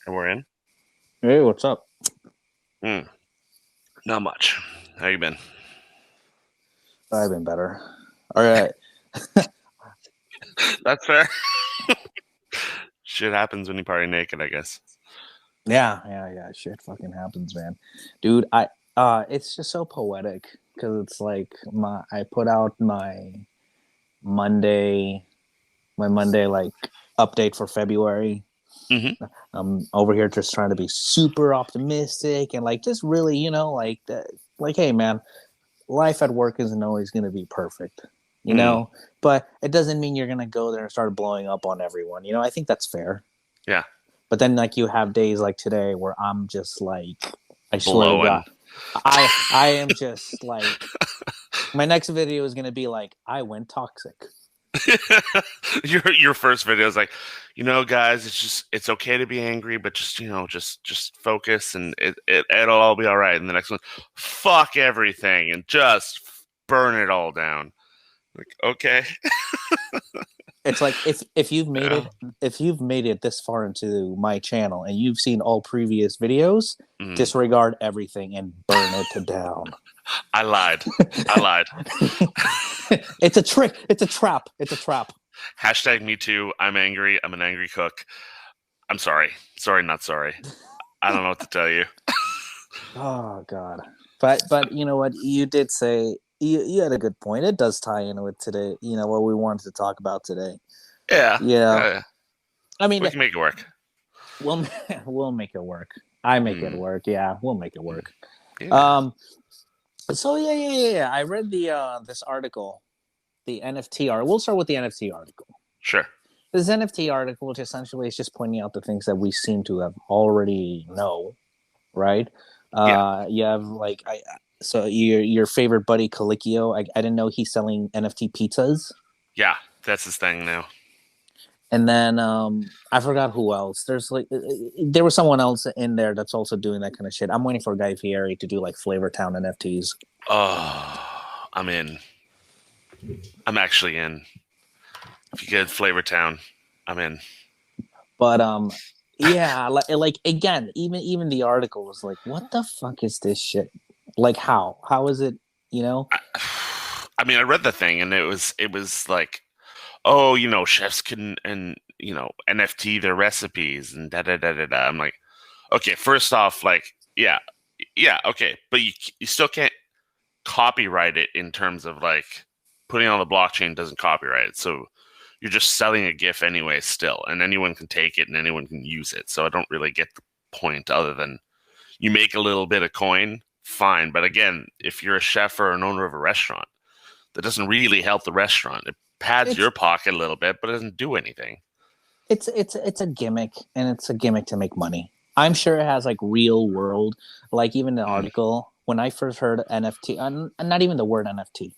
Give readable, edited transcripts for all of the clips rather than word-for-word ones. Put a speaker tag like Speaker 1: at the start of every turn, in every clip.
Speaker 1: And we're in?
Speaker 2: Hey, what's up?
Speaker 1: Not much. How you been?
Speaker 2: I've been better. All right.
Speaker 1: That's fair. Shit happens when you party naked, I guess.
Speaker 2: Yeah. Shit fucking happens, man. Dude, it's just so poetic because it's like I put out Monday, my Monday like update for February.
Speaker 1: Mm-hmm.
Speaker 2: I'm over here just trying to be super optimistic and like just really, like, hey, man, life at work isn't always going to be perfect,
Speaker 1: Mm.
Speaker 2: but it doesn't mean you're going to go there and start blowing up on everyone. I think that's fair.
Speaker 1: Yeah.
Speaker 2: But then like you have days like today where I'm just like, I swear to
Speaker 1: Blowing.
Speaker 2: God, I am just like, my next video is going to be like, I went toxic.
Speaker 1: Your first video is like, guys, it's okay to be angry, but just focus and it'll all be all right. And the next one, fuck everything and just burn it all down. Like, okay.
Speaker 2: It's like if you've made it this far into my channel and you've seen all previous videos, disregard everything and burn it down.
Speaker 1: I lied.
Speaker 2: It's a trick. It's a trap.
Speaker 1: Hashtag me too. I'm angry. I'm an angry cook. I'm sorry. Sorry, not sorry. I don't know what to tell you.
Speaker 2: Oh God. But you know what? You did say you had a good point. It does tie in with today, what we wanted to talk about today.
Speaker 1: Yeah.
Speaker 2: I mean,
Speaker 1: we can make it work.
Speaker 2: We'll make it work. I make it work. Yeah, we'll make it work.
Speaker 1: Yeah.
Speaker 2: So yeah. I read this article, the NFT article. We'll start with the NFT article.
Speaker 1: Sure.
Speaker 2: This NFT article, which essentially is just pointing out the things that we seem to have already know, right?
Speaker 1: Yeah.
Speaker 2: You have so your favorite buddy Colicchio. I didn't know he's selling NFT pizzas.
Speaker 1: Yeah, that's his thing now.
Speaker 2: And then I forgot who else. There was someone else in there that's also doing that kind of shit. I'm waiting for Guy Fieri to do like Flavor Town NFTs.
Speaker 1: Oh, I'm in. I'm actually in. If you get Flavor Town, I'm in.
Speaker 2: But yeah, like again, even the article was like, what the fuck is this shit? Like how is it?
Speaker 1: I mean, I read the thing and it was like, oh, chefs can and NFT their recipes and da da da da da. I'm like, okay, first off, like, yeah, okay, but you still can't copyright it in terms of like putting it on the blockchain doesn't copyright it. So you're just selling a GIF anyway still, and anyone can take it and anyone can use it. So I don't really get the point other than you make a little bit of coin, fine. But again, if you're a chef or an owner of a restaurant, that doesn't really help the restaurant. It pads your pocket a little bit, but it doesn't do anything.
Speaker 2: It's a gimmick, and it's a gimmick to make money. I'm sure it has like real world, like even the article when I first heard NFT, and not even the word NFT.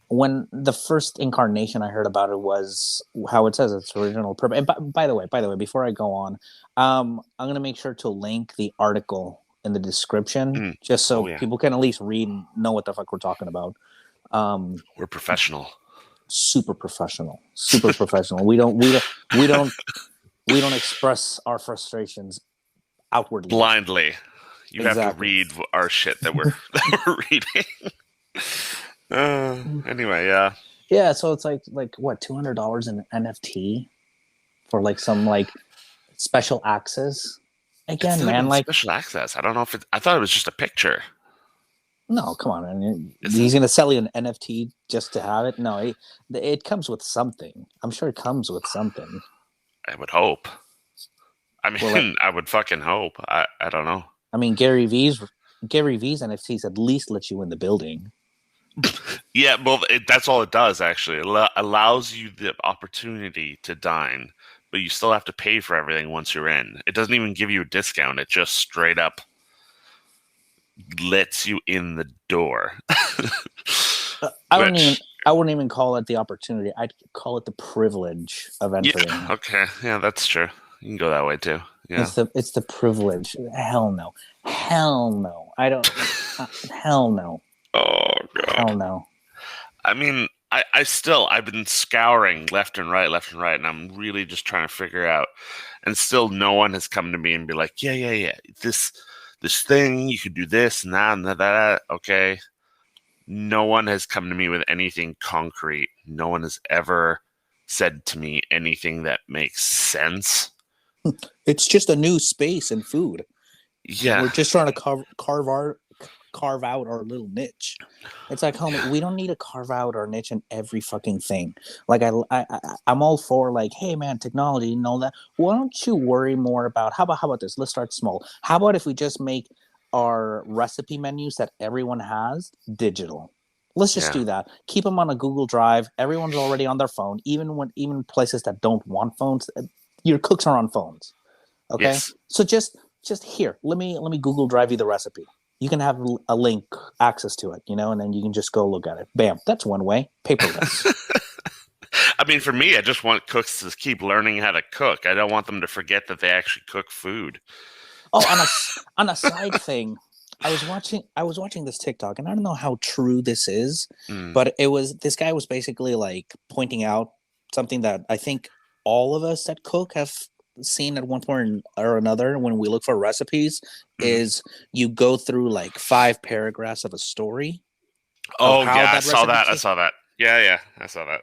Speaker 2: When the first incarnation I heard about it was how it says its original purpose. And by the way, before I go on, I'm gonna make sure to link the article in the description just so people can at least read and know what the fuck we're talking about.
Speaker 1: We're professional.
Speaker 2: Super professional. We don't express our frustrations outwardly.
Speaker 1: Blindly. You have to read our shit that we're reading. Anyway, yeah.
Speaker 2: Yeah, so it's like what, $200 in NFT for like some like special access. Again, man, like
Speaker 1: special access. I don't know if I thought it was just a picture.
Speaker 2: No, come on, man. He's going to sell you an NFT just to have it? No, it comes with something. I'm sure it comes with something.
Speaker 1: I would hope. I mean, I would fucking hope. I don't know.
Speaker 2: I mean, Gary V's NFTs at least let you in the building.
Speaker 1: Yeah, well, that's all it does, actually. It allows you the opportunity to dine, but you still have to pay for everything once you're in. It doesn't even give you a discount. It just straight up lets you in the door.
Speaker 2: I wouldn't even call it the opportunity. I'd call it the privilege of entering.
Speaker 1: Yeah, okay, yeah, that's true. You can go that way too. Yeah,
Speaker 2: it's the privilege. Hell no. I don't. Hell no.
Speaker 1: Oh god.
Speaker 2: Hell no.
Speaker 1: I mean, I've been scouring left and right, and I'm really just trying to figure out. And still, no one has come to me and be like, yeah. This thing you could do this and that and that. Okay, no one has come to me with anything concrete. No one has ever said to me anything that makes sense.
Speaker 2: It's just a new space in food.
Speaker 1: Yeah,
Speaker 2: We're just trying to carve out our little niche. It's like, homie, we don't need to carve out our niche in every fucking thing. Like I'm all for like, hey man, technology and all that. Why don't you worry more about how about this? Let's start small. How about if we just make our recipe menus that everyone has digital? Let's just
Speaker 1: yeah,
Speaker 2: do that. Keep them on a Google Drive. Everyone's already on their phone. Even places that don't want phones, your cooks are on phones. Okay,
Speaker 1: yes.
Speaker 2: so just here. Let me Google Drive you the recipe. You can have a link access to it, and then you can just go look at it. Bam. That's one way. Paperless.
Speaker 1: I mean, for me, I just want cooks to keep learning how to cook. I don't want them to forget that they actually cook food.
Speaker 2: Oh, on a side thing, I was watching this TikTok, and I don't know how true this is,
Speaker 1: Mm.
Speaker 2: but this guy was basically like pointing out something that I think all of us that cook have seen at one point or another when we look for recipes.
Speaker 1: Mhm.
Speaker 2: Is you go through like 5 paragraphs of a story of
Speaker 1: Oh
Speaker 2: how
Speaker 1: yeah, I
Speaker 2: that
Speaker 1: saw
Speaker 2: recipe
Speaker 1: that. I
Speaker 2: came.
Speaker 1: saw that. Yeah, I saw that.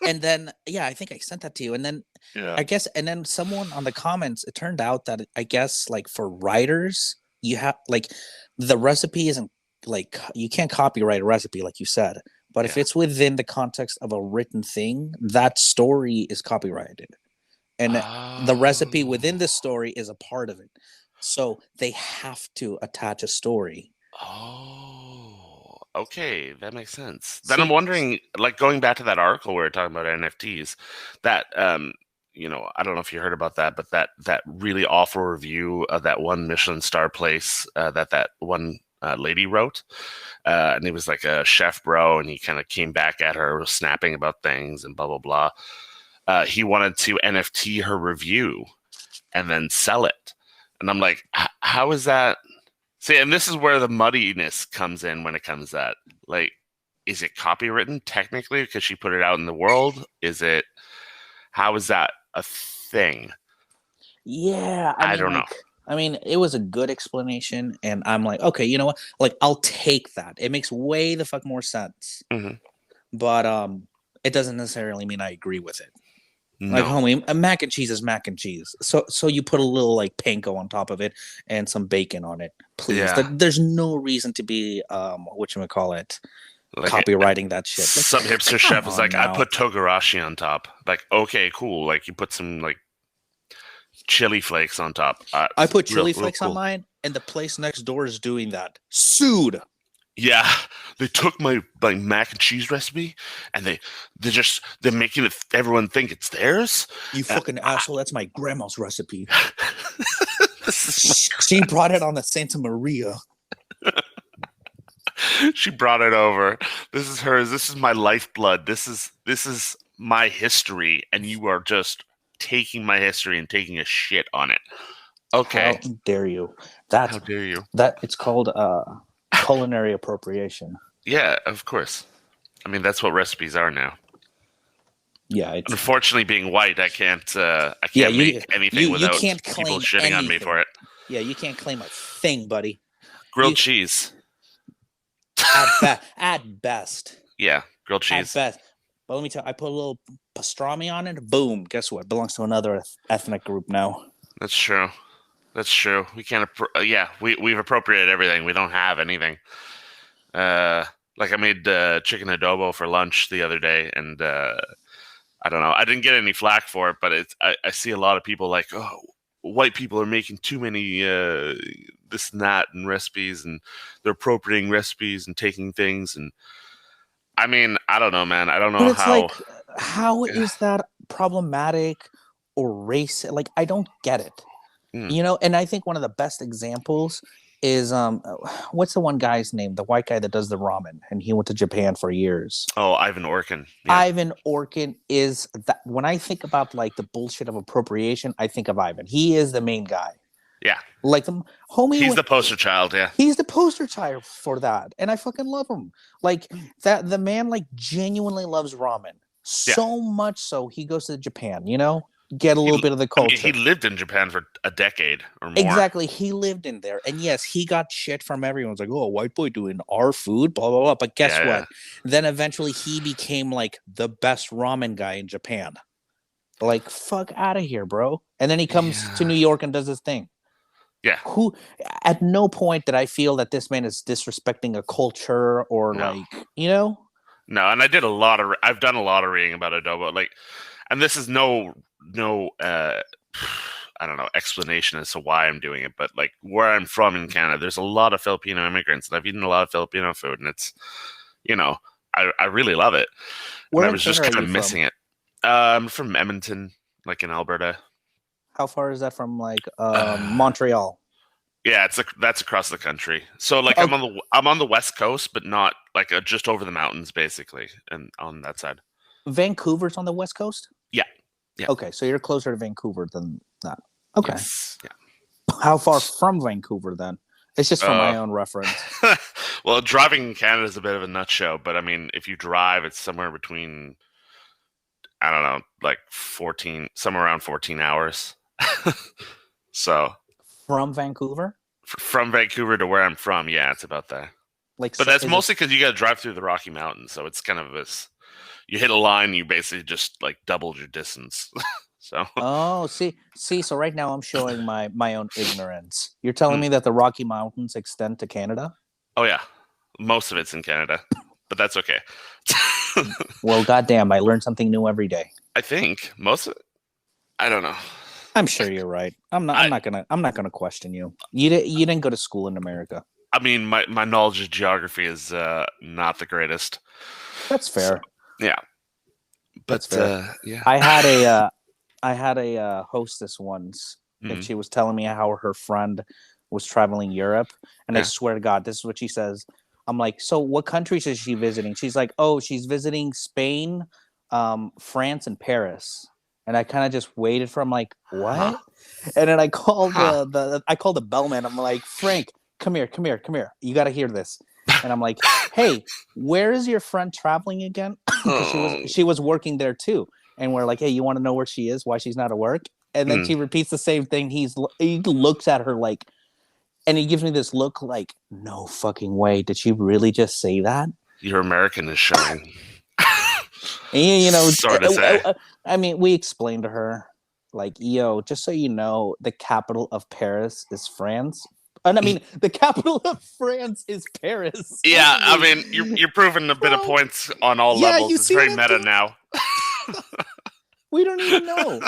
Speaker 2: And then I think I sent that to you, and then
Speaker 1: Yeah.
Speaker 2: I guess, and then someone on the comments, it turned out that I guess like for writers, you have like the recipe isn't like you can't copyright a recipe like you said, but if
Speaker 1: Yeah.
Speaker 2: it's within the context of a written thing, that story is copyrighted, and the recipe within the
Speaker 1: Oh.
Speaker 2: story is a part of it, so they have to attach a story.
Speaker 1: Oh. Okay, that makes sense. Then
Speaker 2: So
Speaker 1: I'm wondering, like going back to that article we were talking about NFTs, that I don't know if you heard about that, but that really awful review of that one Michelin star place that one lady wrote. And he was like a chef bro, and he kind of came back at her, snapping about things and blah blah blah. He wanted to NFT her review and then sell it, and I'm like, how is that? See, and this is where the muddiness comes in when it comes to that. Like, is it copywritten technically because she put it out in the world? How is that a thing?
Speaker 2: yeah,
Speaker 1: I don't know.
Speaker 2: I mean, it was a good explanation, and I'm like, okay, you know what? Like, I'll take that. It makes way the fuck more sense.
Speaker 1: Hmm.
Speaker 2: But it doesn't necessarily mean I agree with it. Like,
Speaker 1: No.
Speaker 2: homie, a mac and cheese is mac and cheese. So you put a little like panko on top of it and some bacon on it, please.
Speaker 1: Yeah.
Speaker 2: There's no reason to be whatchamacallit,
Speaker 1: Like
Speaker 2: copywriting that shit.
Speaker 1: some
Speaker 2: Like,
Speaker 1: hipster
Speaker 2: come
Speaker 1: chef is
Speaker 2: on
Speaker 1: like, I
Speaker 2: now.
Speaker 1: put togarashi on top. Like, okay, cool. Like you put some like chili flakes on top.
Speaker 2: I put
Speaker 1: Real
Speaker 2: chili
Speaker 1: real
Speaker 2: flakes on
Speaker 1: cool.
Speaker 2: mine, and the place next door is doing that. Sued.
Speaker 1: Yeah, they took my like mac and cheese recipe, and they're making it everyone think it's theirs.
Speaker 2: You
Speaker 1: Uh,
Speaker 2: fucking asshole. That's my grandma's recipe.
Speaker 1: this is
Speaker 2: She brought it on the Santa Maria.
Speaker 1: she brought it over. This is hers. This is my lifeblood. This is my history, and you are just taking my history and taking a shit on it.
Speaker 2: How
Speaker 1: Okay,
Speaker 2: dare you?
Speaker 1: how
Speaker 2: That's
Speaker 1: dare you?
Speaker 2: that. It's called culinary appropriation.
Speaker 1: Yeah, of course. I mean, that's what recipes are now.
Speaker 2: Yeah, it's
Speaker 1: Unfortunately, being white, I
Speaker 2: yeah.
Speaker 1: can't make anything
Speaker 2: You
Speaker 1: without
Speaker 2: can't
Speaker 1: people
Speaker 2: claim
Speaker 1: shitting on me for
Speaker 2: anything.
Speaker 1: it.
Speaker 2: Yeah, you can't claim a thing, buddy.
Speaker 1: Grilled
Speaker 2: You
Speaker 1: cheese.
Speaker 2: at best,
Speaker 1: Yeah, grilled
Speaker 2: at
Speaker 1: cheese.
Speaker 2: best. But let me tell you, I put a little pastrami on it. Boom. Guess what? Belongs to another ethnic group now.
Speaker 1: That's true. That's true. We can't. Yeah, we've appropriated everything. We don't have anything. Uh, like I made chicken adobo for lunch the other day, and I don't know. I didn't get any flack for it, but I see a lot of people like, oh, white people are making too many this and that and recipes, and they're appropriating recipes and taking things. And I mean, I don't know, man. I don't
Speaker 2: But
Speaker 1: know
Speaker 2: it's
Speaker 1: how.
Speaker 2: like, how is that problematic or racist? Like, I don't get it.
Speaker 1: Mm.
Speaker 2: And I think one of the best examples is what's the one guy's name? The white guy that does the ramen, and he went to Japan for years.
Speaker 1: Oh, Ivan Orkin. Yeah,
Speaker 2: Ivan Orkin is that when I think about like the bullshit of appropriation, I think of Ivan. He is the main guy.
Speaker 1: Yeah.
Speaker 2: Like the homie,
Speaker 1: He's the poster child. Yeah.
Speaker 2: he's the poster child for that, and I fucking love him. Like that, the man like genuinely loves ramen
Speaker 1: Yeah.
Speaker 2: so much so he goes to Japan. Get a
Speaker 1: He,
Speaker 2: little bit of the
Speaker 1: I mean,
Speaker 2: culture.
Speaker 1: he lived in Japan for a decade or more.
Speaker 2: Exactly, he lived in there, and yes, he got shit from everyone. It's like, oh, a white boy doing our food, blah blah blah. But guess
Speaker 1: Yeah.
Speaker 2: what? Then eventually he became like the best ramen guy in Japan. Like, fuck out of here, bro. And then he comes to New York and does his thing.
Speaker 1: Yeah.
Speaker 2: Who at no point did I feel that this man is disrespecting a culture or
Speaker 1: No. No, and I've done a lot of reading about adobo, like, and this is no I don't know, explanation as to why I'm doing it, but like where I'm from in Canada, there's a lot of Filipino immigrants, and I've eaten a lot of Filipino food, and it's, I really love it.
Speaker 2: Where
Speaker 1: And I
Speaker 2: in
Speaker 1: was just
Speaker 2: Canada are
Speaker 1: kind of
Speaker 2: you
Speaker 1: missing
Speaker 2: from?
Speaker 1: it. I'm from Edmonton, like in Alberta.
Speaker 2: How far is that from like Montreal?
Speaker 1: Yeah, that's across the country. So like
Speaker 2: Oh,
Speaker 1: I'm on the west coast, but not like just over the mountains, basically, and on that side.
Speaker 2: Vancouver's on the west coast?
Speaker 1: Yeah, yeah,
Speaker 2: Okay, so you're closer to Vancouver than that. Okay.
Speaker 1: yes, yeah.
Speaker 2: How far from Vancouver then? It's just for my own reference.
Speaker 1: Well, driving in Canada is a bit of a nut show, but I mean, if you drive, it's somewhere between, I don't know, like 14, somewhere around 14 hours. So
Speaker 2: From Vancouver?
Speaker 1: from Vancouver to where I'm from, yeah, it's about that.
Speaker 2: Like,
Speaker 1: But
Speaker 2: so
Speaker 1: that's
Speaker 2: is it?
Speaker 1: mostly because you got to drive through the Rocky Mountains, so it's kind of this. You hit a line, you basically just like doubled your distance. So,
Speaker 2: Oh, see. So right now I'm showing my own ignorance. You're telling
Speaker 1: mm,
Speaker 2: me that the Rocky Mountains extend to Canada?
Speaker 1: oh yeah, most of it's in Canada, but that's okay.
Speaker 2: Well, goddamn, I learn something new every day.
Speaker 1: I think most of it. I don't know.
Speaker 2: I'm sure you're right. I'm not.
Speaker 1: I
Speaker 2: I'm not gonna question you. You didn't go to school in America.
Speaker 1: I mean, my knowledge of geography is not the greatest.
Speaker 2: That's
Speaker 1: So,
Speaker 2: fair.
Speaker 1: yeah,
Speaker 2: That's
Speaker 1: but
Speaker 2: fair.
Speaker 1: yeah.
Speaker 2: I had a hostess once, and
Speaker 1: Mm,
Speaker 2: she was telling me how her friend was traveling Europe, and I
Speaker 1: yeah.
Speaker 2: swear to God, this is what she says. I'm like, so what countries is she visiting? She's like, oh, she's visiting Spain, France, and Paris. And I kind of just waited for. I'm like,
Speaker 1: Huh.
Speaker 2: what? And then I called
Speaker 1: Huh.
Speaker 2: the bellman. I'm like, Frank, come here, come here, come here. You got to hear this. And I'm like, hey, where is your friend traveling again? Because
Speaker 1: Oh.
Speaker 2: she was working there too. And we're like, hey, you want to know where she is? Why she's not at work? And then
Speaker 1: Mm,
Speaker 2: she repeats the same thing. He looks at her like, and he gives me this look like, no fucking way. Did she really just say that?
Speaker 1: your American is showing.
Speaker 2: And,
Speaker 1: Sorry to say.
Speaker 2: I mean, we explained to her, like, yo, just so you know, the capital of Paris is France. And I mean, the capital of France is Paris.
Speaker 1: Yeah, I mean, you're proving a bit of
Speaker 2: Bro.
Speaker 1: points on all
Speaker 2: Yeah,
Speaker 1: levels.
Speaker 2: you
Speaker 1: It's
Speaker 2: see
Speaker 1: very
Speaker 2: what I'm
Speaker 1: meta
Speaker 2: doing?
Speaker 1: now.
Speaker 2: We don't even know.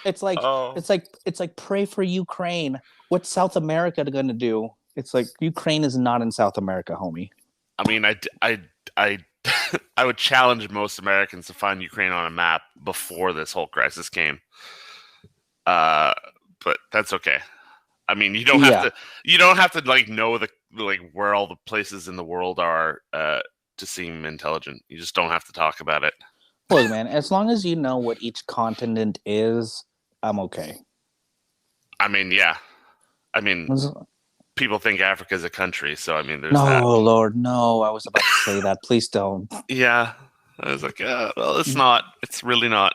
Speaker 2: It's like
Speaker 1: Oh,
Speaker 2: it's like pray for Ukraine. What's South America going to do? It's like Ukraine is not in South America, homie.
Speaker 1: I mean, I I would challenge most Americans to find Ukraine on a map before this whole crisis came. Uh, but that's okay. I mean,
Speaker 2: Yeah.
Speaker 1: you don't have to like know the like where all the places in the world are to seem intelligent. You just don't have to talk about it.
Speaker 2: Look, man, as long as you know what each continent is, I'm okay.
Speaker 1: I mean, yeah. I mean, people think Africa's a country, so I mean, there's that.
Speaker 2: No, Lord, no. I was about to say that. Please don't.
Speaker 1: Yeah, I was like, well, it's not. It's really not.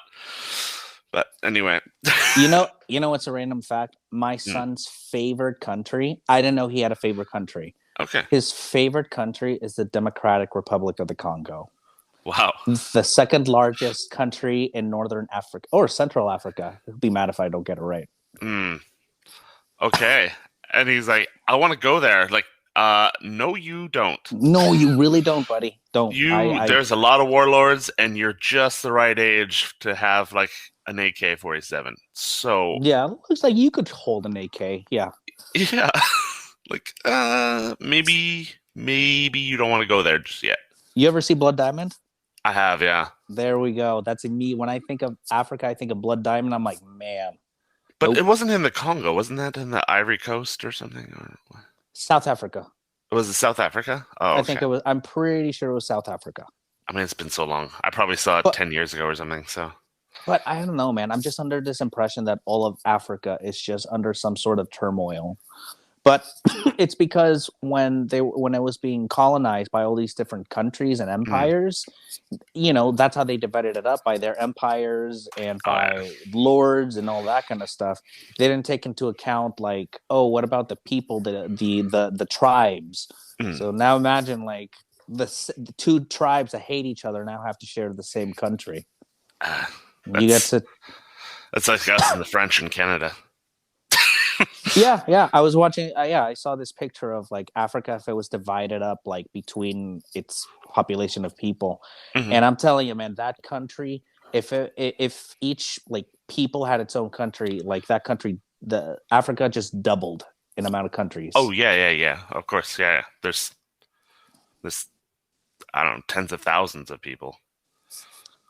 Speaker 1: But anyway,
Speaker 2: You know what's a random fact? My
Speaker 1: Mm,
Speaker 2: son's favorite country. I didn't know he had a favorite country.
Speaker 1: okay.
Speaker 2: His favorite country is the Democratic Republic of the Congo,
Speaker 1: Wow.
Speaker 2: the second largest country in Northern Africa or Central Africa. He'll be mad if I don't get it right.
Speaker 1: Mm, okay. And he's like, I want to go there. Like, no, you don't.
Speaker 2: No, you really don't, buddy. Don't.
Speaker 1: There's a lot of warlords, and you're just the right age to have like an AK-47. So,
Speaker 2: Yeah, looks like you could hold an AK. Yeah.
Speaker 1: yeah, like, maybe you don't want to go there just yet.
Speaker 2: You ever see Blood Diamond?
Speaker 1: I have, yeah.
Speaker 2: There we go. That's me. When I think of Africa, I think of Blood Diamond. I'm like, man.
Speaker 1: But
Speaker 2: Nope.
Speaker 1: it wasn't in the Congo. Wasn't that in the Ivory Coast or something? Or what?
Speaker 2: South Africa.
Speaker 1: Was it South Africa? Oh,
Speaker 2: I
Speaker 1: okay.
Speaker 2: think it was. I'm pretty sure it was South Africa.
Speaker 1: I mean, it's been so long. I probably saw it
Speaker 2: But
Speaker 1: 10 years ago or something. So,
Speaker 2: But I don't know, man. I'm just under this impression that all of Africa is just under some sort of turmoil. But it's because when it was being colonized by all these different countries and
Speaker 1: Mm.
Speaker 2: empires, that's how they divided it up by their empires and
Speaker 1: Oh yeah.
Speaker 2: by lords and all that kind of stuff. They didn't take into account like, oh, what about the people, the tribes?
Speaker 1: Mm.
Speaker 2: So now imagine like the two tribes that hate each other now have to share the same country.
Speaker 1: Ah,
Speaker 2: You get
Speaker 1: that's
Speaker 2: to
Speaker 1: that's like us and the French in Canada.
Speaker 2: yeah. I was watching. I saw this picture of like Africa if it was divided up like between its population of people,
Speaker 1: Hmm.
Speaker 2: and I'm telling you, man, that country, if each like people had its own country, like that country, the Africa just doubled in amount of
Speaker 1: Oh
Speaker 2: countries.
Speaker 1: yeah, yeah, yeah. Of course, yeah. Yeah. There's I don't know, tens of thousands of people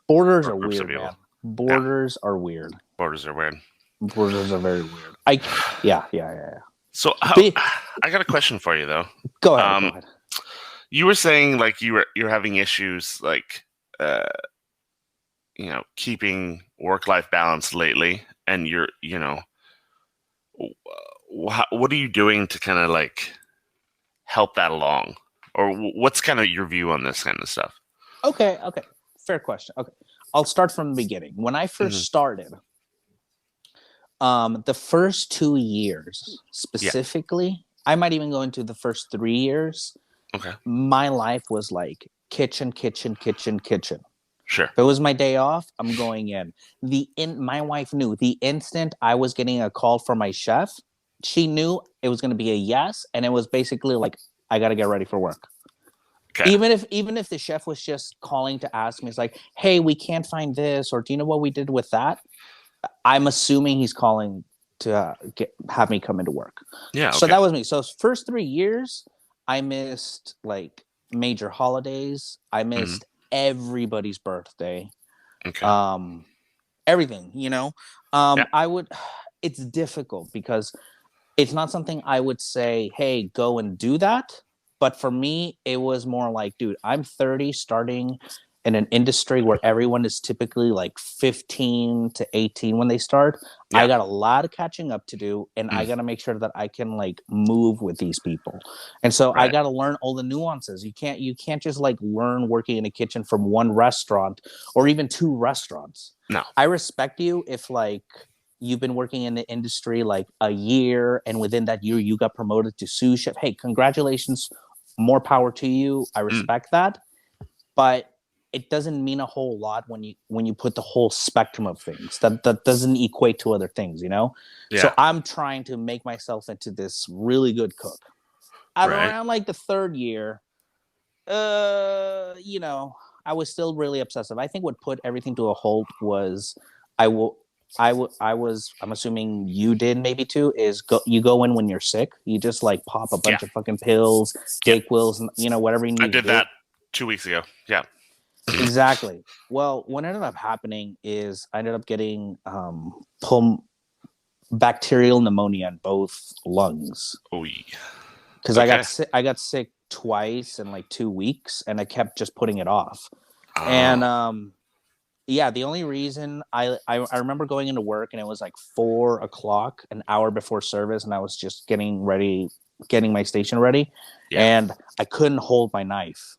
Speaker 2: Borders
Speaker 1: or
Speaker 2: are
Speaker 1: groups of
Speaker 2: weird,
Speaker 1: people.
Speaker 2: man.
Speaker 1: Yeah,
Speaker 2: Borders are weird.
Speaker 1: borders are weird.
Speaker 2: Borders are very weird. Yeah.
Speaker 1: So how
Speaker 2: Be,
Speaker 1: I got a question for you though.
Speaker 2: go ahead, go
Speaker 1: Um,
Speaker 2: ahead.
Speaker 1: you were saying like you're having issues like keeping work-life balance lately, and what are you doing to kind of like help that along, or what's kind of your view on this kind of stuff?
Speaker 2: Okay. Fair question. Okay, I'll start from the beginning. When I
Speaker 1: Hmm.
Speaker 2: first started, the first 2 years
Speaker 1: Yeah.
Speaker 2: specifically, I might even go into the first 3 years.
Speaker 1: Okay.
Speaker 2: My life was like kitchen, kitchen, kitchen, kitchen.
Speaker 1: Sure.
Speaker 2: If it was my day off, I'm going in. My wife knew the instant I was getting a call from my chef, she knew it was going to be a yes, and it was basically like I got to get ready for work.
Speaker 1: Okay.
Speaker 2: Even if the chef was just calling to ask me, it's like, hey, we can't find this, or do you know what we did with that? I'm assuming he's calling to have me come into work.
Speaker 1: Yeah.
Speaker 2: So
Speaker 1: Okay.
Speaker 2: that was me. So first 3 years, I missed like major holidays. I
Speaker 1: Hmm.
Speaker 2: missed everybody's birthday.
Speaker 1: Okay.
Speaker 2: Um, everything.
Speaker 1: Yeah.
Speaker 2: I would. It's difficult because it's not something I would say, hey, go and do that. But for me, it was more like, dude, I'm 30, starting in an industry where everyone is typically like 15 to 18 when they start. I
Speaker 1: Yeah.
Speaker 2: got a lot of catching up to do, and I
Speaker 1: Mm.
Speaker 2: got to make sure that I can like move with these people. And so I
Speaker 1: Right.
Speaker 2: got to learn all the nuances. You can't just like learn working in a kitchen from one restaurant or even two restaurants.
Speaker 1: No.
Speaker 2: I respect you if like you've been working in the industry like a year, and within that year you got promoted to sous chef. Hey, congratulations, more power to you. I
Speaker 1: Mm.
Speaker 2: respect that. But it doesn't mean a whole lot when you put the whole spectrum of things. That doesn't equate to other things. So
Speaker 1: Yeah.
Speaker 2: I'm trying to make myself into this really good cook. At
Speaker 1: Right.
Speaker 2: around like the third year, I was still really obsessive. I think what put everything to a halt was I will I'm assuming you did maybe too, is you go in when you're sick. You just like pop a
Speaker 1: Yeah.
Speaker 2: bunch of fucking pills,
Speaker 1: Yep.
Speaker 2: Dayquils, whatever you
Speaker 1: I
Speaker 2: need to
Speaker 1: did
Speaker 2: do.
Speaker 1: that 2 weeks ago. Yeah.
Speaker 2: Exactly. Well, what ended up happening is I ended up getting bacterial pneumonia in both lungs
Speaker 1: Oh.
Speaker 2: because
Speaker 1: Okay.
Speaker 2: I got sick twice in like 2 weeks, and I kept just putting it off. And
Speaker 1: Oh.
Speaker 2: yeah, the only reason I remember going into work, and it was like 4 o'clock, an hour before service, and I was just getting ready, getting my station ready,
Speaker 1: Yeah.
Speaker 2: and I couldn't hold my knife.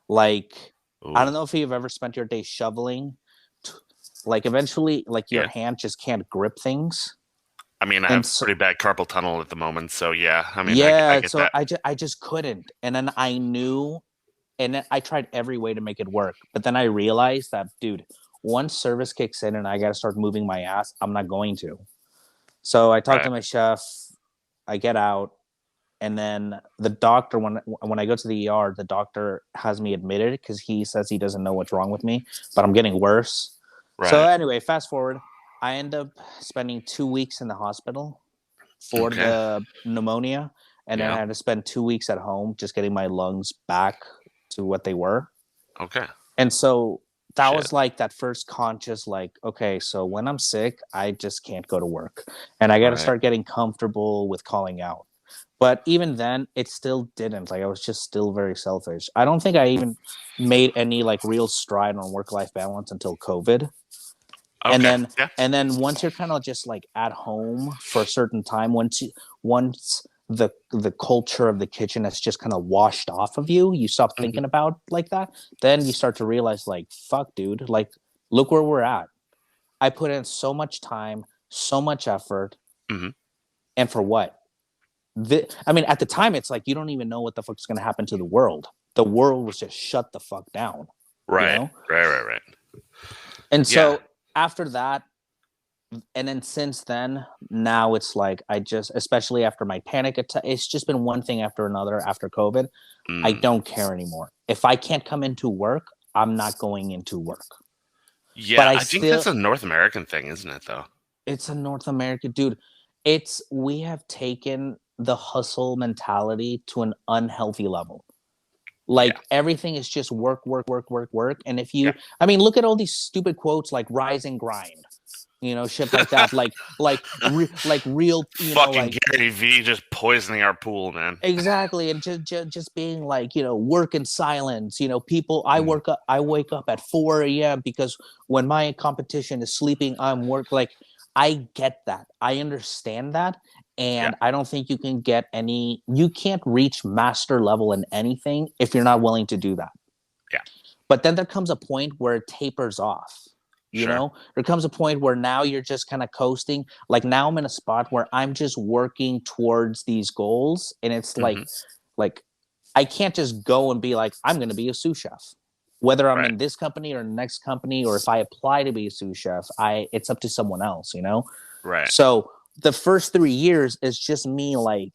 Speaker 2: Like, I
Speaker 1: Oh.
Speaker 2: don't know if you've ever spent your day shoveling. Like eventually, like your
Speaker 1: Yeah.
Speaker 2: hand just can't grip things,
Speaker 1: I mean, I
Speaker 2: and
Speaker 1: have
Speaker 2: so
Speaker 1: pretty bad carpal tunnel at the moment, so yeah. I mean, I
Speaker 2: yeah,
Speaker 1: get
Speaker 2: so
Speaker 1: that.
Speaker 2: I just couldn't, and then I knew, and then I tried every way to make it work, but then I realized that, dude, once service kicks in and I got to start moving my ass, I'm not going to. So I talked
Speaker 1: Right.
Speaker 2: to my chef. I get out, and then the doctor, when I go to the ER, the doctor has me admitted because he says he doesn't know what's wrong with me, but I'm getting worse. So
Speaker 1: Right.
Speaker 2: anyway, fast forward, I end up spending 2 weeks in the hospital for
Speaker 1: Okay.
Speaker 2: the pneumonia, and then I
Speaker 1: Yeah.
Speaker 2: had to spend 2 weeks at home just getting my lungs back to what they were.
Speaker 1: Okay.
Speaker 2: And so that
Speaker 1: Shit.
Speaker 2: was like that first conscious, like, okay, so when I'm sick, I just can't go to work. And I got to
Speaker 1: Right.
Speaker 2: start getting comfortable with calling out. But even then, it still didn't. Like, I was just still very selfish. I don't think I even made any like real stride on work life balance until COVID. and
Speaker 1: Okay.
Speaker 2: then
Speaker 1: Yeah.
Speaker 2: once you're kind of just like at home for a certain time, once the culture of the kitchen has just kind of washed off of you, you stop
Speaker 1: Hmm.
Speaker 2: thinking about like that. Then you start to realize, like, fuck, dude, like, look where we're at. I put in so much time, so much effort,
Speaker 1: Hmm.
Speaker 2: and for what? I mean, at the time, it's like you don't even know what the fuck's going to happen to the world. The world was just shut the fuck down, you
Speaker 1: Right.
Speaker 2: know?
Speaker 1: Right.
Speaker 2: And
Speaker 1: Yeah.
Speaker 2: so after that, and then since then, now it's like I just, especially after my panic attack, it's just been one thing after another after COVID. I
Speaker 1: Mm.
Speaker 2: don't care anymore. If I can't come into work, I'm not going into work. But
Speaker 1: Yeah.
Speaker 2: I
Speaker 1: I think
Speaker 2: still,
Speaker 1: that's a North American thing, isn't it? Though.
Speaker 2: it's a North America, dude. We have taken the hustle mentality to an unhealthy level.
Speaker 1: Yeah.
Speaker 2: Like everything is just work, work, work, work, work. And if
Speaker 1: Yeah.
Speaker 2: you, I mean, look at all these stupid quotes like rise and grind, shit like that. Like real,
Speaker 1: Fucking
Speaker 2: like
Speaker 1: Gary V just poisoning our pool, man.
Speaker 2: exactly. And just being like, work in silence. People,
Speaker 1: Mm.
Speaker 2: I wake up at 4 a.m. because when my competition is sleeping, I'm work. Like, I get that. I understand that.
Speaker 1: Yeah.
Speaker 2: And I don't think you can't reach master level in anything if you're not willing to do that.
Speaker 1: Yeah.
Speaker 2: But then there comes a point where it tapers off.
Speaker 1: Sure.
Speaker 2: There comes a point where now you're just kind of coasting. Like now I'm in a spot where I'm just working towards these goals, and it's
Speaker 1: Hmm.
Speaker 2: like I can't just go and be like, I'm going to be a sous chef. Whether I'm
Speaker 1: Right.
Speaker 2: in this company or the next company, or if I apply to be a sous chef, it's up to someone else.
Speaker 1: Right.
Speaker 2: So the first 3 years is just me like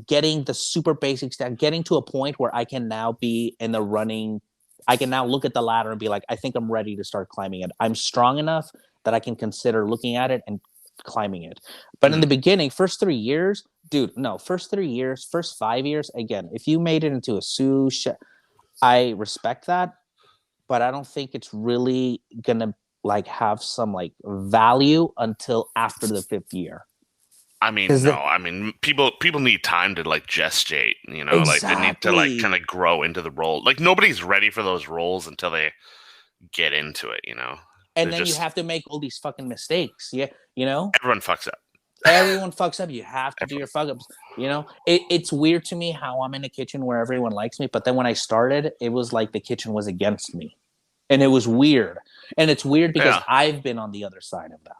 Speaker 2: getting the super basics down, getting to a point where I can now be in the running. I can now look at the ladder and be like, I think I'm ready to start climbing it. I'm strong enough that I can consider looking at it and climbing it. But in the
Speaker 1: Mm.
Speaker 2: beginning, first 3 years, dude, no, first 3 years, first 5 years, again, if you made it into a sous chef, I respect that, but I don't think it's really gonna like have some like value until after the fifth year.
Speaker 1: I mean,
Speaker 2: Because
Speaker 1: no. I mean, people need time to like gestate. Like they need to like kind
Speaker 2: exactly.
Speaker 1: of grow into the role. Like nobody's ready for those roles until they get into it. They're
Speaker 2: And then you
Speaker 1: just
Speaker 2: have to make all these fucking mistakes. Yeah,
Speaker 1: everyone fucks up.
Speaker 2: everyone fucks up. You have to do your
Speaker 1: Everyone.
Speaker 2: fuck ups. It's weird to me how I'm in a kitchen where everyone likes me, but then when I started, it was like the kitchen was against me, and it was weird. And it's weird because
Speaker 1: Yeah.
Speaker 2: I've been on the other side of that.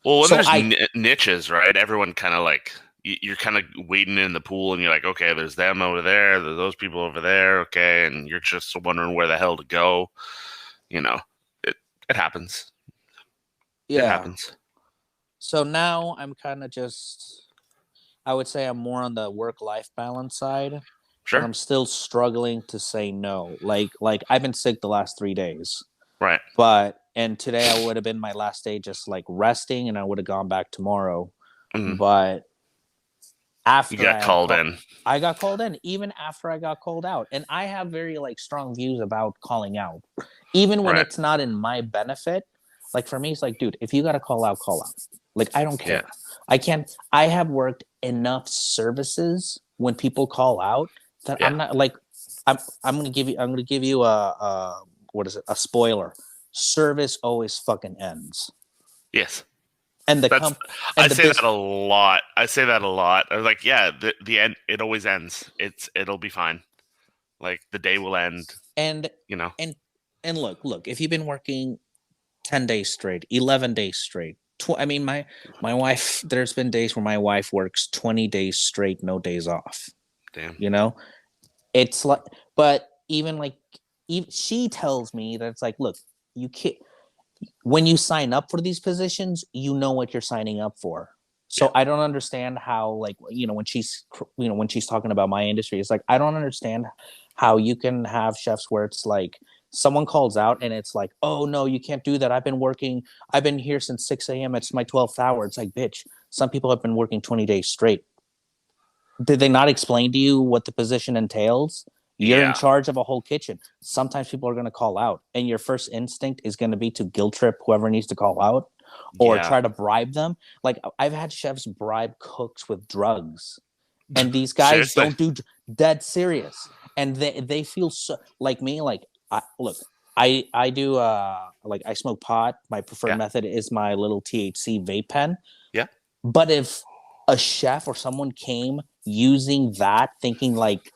Speaker 1: Well, when
Speaker 2: So
Speaker 1: there's niches, right? Everyone kind of like you're kind of wading in the pool, and you're like, okay, there's them over there, there's those people over there, okay, and you're just wondering where the hell to go. You know, it it happens. It
Speaker 2: yeah.
Speaker 1: happens.
Speaker 2: So now I'm kind of just. I would say I'm more on the work life balance side, but
Speaker 1: Sure.
Speaker 2: I'm still struggling to say no. Like I've been sick the last 3 days.
Speaker 1: Right.
Speaker 2: And today I would have been my last day just like resting, and I would have gone back tomorrow.
Speaker 1: Hmm.
Speaker 2: But
Speaker 1: You
Speaker 2: after
Speaker 1: got called in.
Speaker 2: I got called in, even after I got called out. And I have very like strong views about calling out, even when
Speaker 1: Right.
Speaker 2: it's not in my benefit. Like for me, it's like, dude, if you got to call out, call out. Like I don't
Speaker 1: Yeah.
Speaker 2: care. I can't. I have worked enough services when people call out that
Speaker 1: Yeah.
Speaker 2: I'm not like. I'm gonna give you. I'm gonna give you a what is it? A spoiler. Service always fucking ends.
Speaker 1: Yes.
Speaker 2: And the
Speaker 1: That's
Speaker 2: comp
Speaker 1: I
Speaker 2: and the
Speaker 1: say that
Speaker 2: biz
Speaker 1: a lot. I say that a lot. I'm like, yeah, the end it always ends. It'll be fine. Like the day will end,
Speaker 2: and
Speaker 1: you know.
Speaker 2: and and look, if you've been working 10 days straight, 11 days straight. I mean, my wife. There's been days where my wife works 20 days straight, no days off.
Speaker 1: Damn.
Speaker 2: You know, it's like, but even like, she tells me that it's like, look, you can't. When you sign up for these positions, you know what you're signing up for.
Speaker 1: Yeah.
Speaker 2: So I don't understand how, like, when she's talking about my industry, it's like I don't understand how you can have chefs where it's like someone calls out and it's like, oh no, you can't do that. I've been here since 6 a.m. It's my 12th hour. It's like, bitch, some people have been working 20 days straight. Did they not explain to you what the position entails? You're in
Speaker 1: Yeah.
Speaker 2: charge of a whole kitchen. Sometimes people are going to call out, and your first instinct is going to be to guilt trip whoever needs to call out or
Speaker 1: Yeah.
Speaker 2: try to bribe them. Like I've had chefs bribe cooks with drugs, and these guys
Speaker 1: Seriously.
Speaker 2: don't do dead serious, and they feel so like me. Like look, I do like I smoke pot. My preferred
Speaker 1: Yeah.
Speaker 2: method is my little THC vape pen.
Speaker 1: Yeah.
Speaker 2: But if a chef or someone came using that, thinking like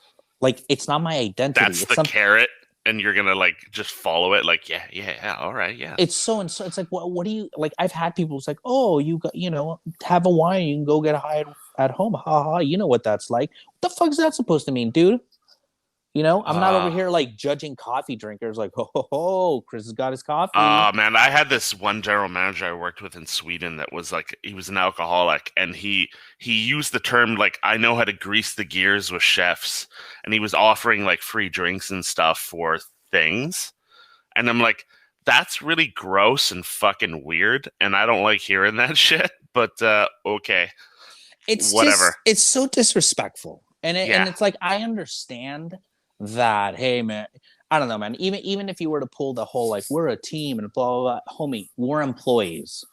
Speaker 2: it's not my identity.
Speaker 1: That's
Speaker 2: It's
Speaker 1: the
Speaker 2: some.
Speaker 1: carrot, and you're gonna like just follow it. Like, yeah, yeah, yeah. All right, yeah.
Speaker 2: It's so and so. It's like what do you like? I've had people. It's like, oh, you got have a wine. You can go get high at home. Ha ha. You know what that's like. What the fuck is that supposed to mean, dude? I'm not over
Speaker 1: Uh,
Speaker 2: here like judging coffee drinkers. Like, ho, Chris has got his coffee.
Speaker 1: Man, I had this one general manager I worked with in Sweden that was like he was an alcoholic, and he used the term like I know how to grease the gears with chefs, and he was offering like free drinks and stuff for things, and I'm like, that's really gross and fucking weird, and I don't like hearing that shit. But okay, whatever.
Speaker 2: It's so disrespectful, and
Speaker 1: Yeah,
Speaker 2: it's like I understand that. Hey, man, I don't know, man. Even if you were to pull the whole like we're a team and blah blah blah, homie, we're employees.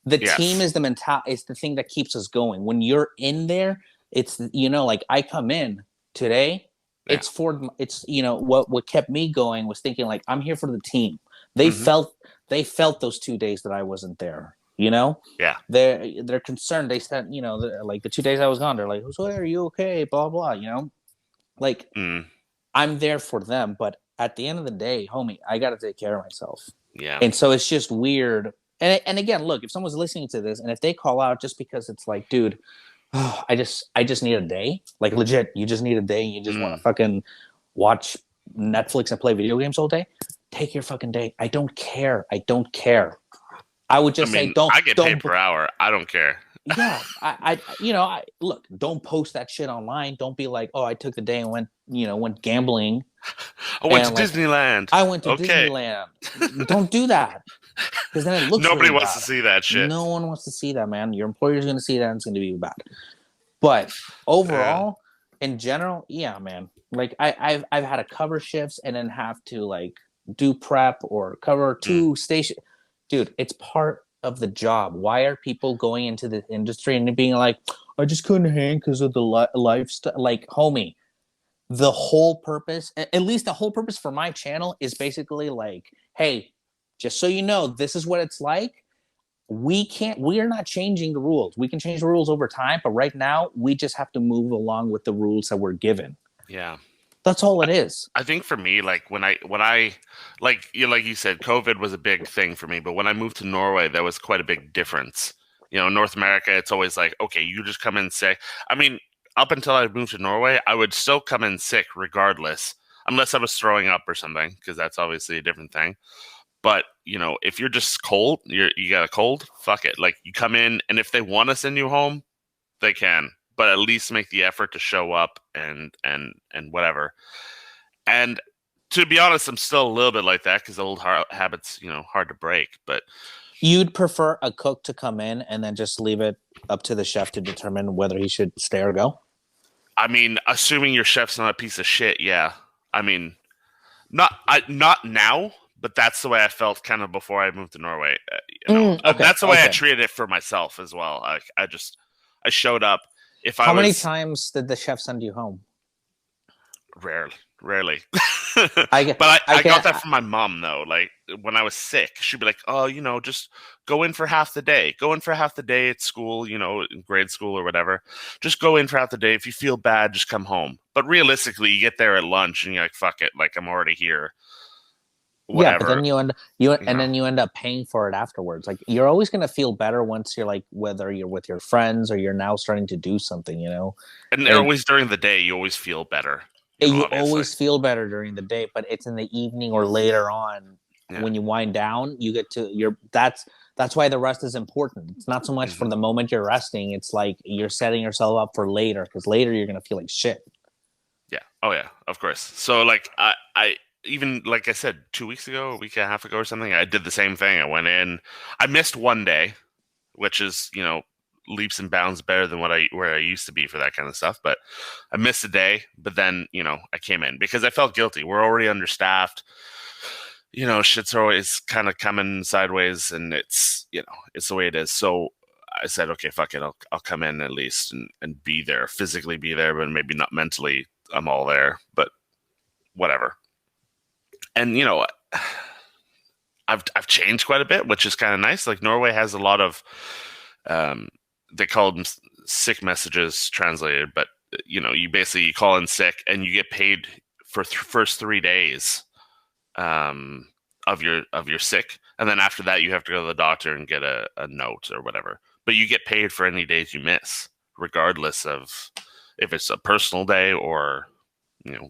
Speaker 2: The team
Speaker 1: yes,
Speaker 2: is the mental is the thing that keeps us going. When you're in there, it's like I come in today.
Speaker 1: yeah,
Speaker 2: It's what kept me going was thinking like I'm here for the team. They
Speaker 1: hmm,
Speaker 2: felt they felt those 2 days that I wasn't there.
Speaker 1: yeah,
Speaker 2: They're concerned. They said like the 2 days I was gone. They're like, "So are you okay?" Blah blah. Like
Speaker 1: mm,
Speaker 2: I'm there for them, but at the end of the day, homie, I got to take care of myself.
Speaker 1: yeah.
Speaker 2: And so it's just weird. And again, look, if someone's listening to this and if they call out just because it's like, dude, I just need a day, like legit, you just need a day and you just want to
Speaker 1: Mm.
Speaker 2: fucking watch Netflix and play video games all day, take your fucking day. I don't care. I don't care. I would
Speaker 1: I
Speaker 2: just say
Speaker 1: mean,
Speaker 2: don't
Speaker 1: I get paid
Speaker 2: don't
Speaker 1: per hour. I don't care.
Speaker 2: yeah, I look, don't post that shit online. Don't be like, oh, I took the day and went gambling
Speaker 1: I went to
Speaker 2: and like
Speaker 1: Disneyland.
Speaker 2: I went to
Speaker 1: Okay.
Speaker 2: Disneyland. Don't do that because then it looks
Speaker 1: Nobody
Speaker 2: really
Speaker 1: wants to
Speaker 2: bad.
Speaker 1: see that shit.
Speaker 2: No one wants to see that, man. Your employer's going to see that and it's going to be bad. But
Speaker 1: Yeah.
Speaker 2: overall, in general, yeah, man. Like I've had to cover shifts and then have to like do prep or cover
Speaker 1: Mm.
Speaker 2: two station. Dude, it's part of the job. Why are people going into the industry and being like, I just couldn't hang because of the lifestyle? Like, homie, the whole purpose, at least the whole purpose for my channel is basically like, hey, just so you know, this is what it's like. We are not changing the rules. We can change the rules over time, but right now we just have to move along with the rules that we're given.
Speaker 1: Yeah.
Speaker 2: That's all it is.
Speaker 1: I think for me, like when I like you said, COVID was a big thing for me. But when I moved to Norway, there was quite a big difference. North America, it's always like, okay, you just come in sick. I mean, up until I moved to Norway, I would still come in sick regardless, unless I was throwing up or something, because that's obviously a different thing. But if you're just cold, you got a cold, fuck it. Like you come in, and if they want to send you home, they can. But at least make the effort to show up and whatever. And to be honest, I'm still a little bit like that because old habits, hard to break. But
Speaker 2: You'd prefer a cook to come in and then just leave it up to the chef to determine whether he should stay or go?
Speaker 1: I mean, assuming your chef's not a piece of shit, yeah. I mean, not now, but that's the way I felt kind of before I moved to Norway.
Speaker 2: Okay,
Speaker 1: That's the way I
Speaker 2: okay.
Speaker 1: treated it for myself as well. I showed up. If I
Speaker 2: How many
Speaker 1: was
Speaker 2: times did the chef send you home?
Speaker 1: rarely.
Speaker 2: I get,
Speaker 1: But I,
Speaker 2: I
Speaker 1: I got
Speaker 2: can,
Speaker 1: that from my mom though. Like when I was sick, she'd be like, "Oh, just go in for half the day. Go in for half the day at school, in grade school or whatever. Just go in for half the day. If you feel bad, just come home." But realistically, you get there at lunch and you're like, "Fuck it, like I'm already here.
Speaker 2: yeah, but
Speaker 1: Whatever."
Speaker 2: then
Speaker 1: You know.
Speaker 2: you end up paying for it afterwards. Like you're always gonna feel better once you're like whether you're with your friends or you're now starting to do something.
Speaker 1: And they're
Speaker 2: Like
Speaker 1: always during the day, you always feel better.
Speaker 2: you
Speaker 1: Obviously.
Speaker 2: always feel better during the day, but it's in the evening or later on
Speaker 1: Yeah.
Speaker 2: when you wind down. You get to your that's why the rest is important. It's not so much
Speaker 1: Hmm.
Speaker 2: for the moment you're resting. It's like you're setting yourself up for later because later you're gonna feel like shit.
Speaker 1: Yeah. Oh yeah. Of course. So like I even like I said 2 weeks ago, a week and a half ago or something, I did the same thing. I went in. I missed one day, which is leaps and bounds better than where I used to be for that kind of stuff. But I missed a day. But then I came in because I felt guilty. We're already understaffed. Shit's always kind of coming sideways, and it's the way it is. So I said, okay, fuck it. I'll come in at least and be there, physically be there, but maybe not mentally. I'm all there, but whatever. And I've changed quite a bit, which is kind of nice. Like Norway has a lot of um, they call them sick messages translated, but you basically you call in sick and you get paid for first 3 days um, of your sick, and then after that you have to go to the doctor and get a note or whatever. But you get paid for any days you miss, regardless of if it's a personal day or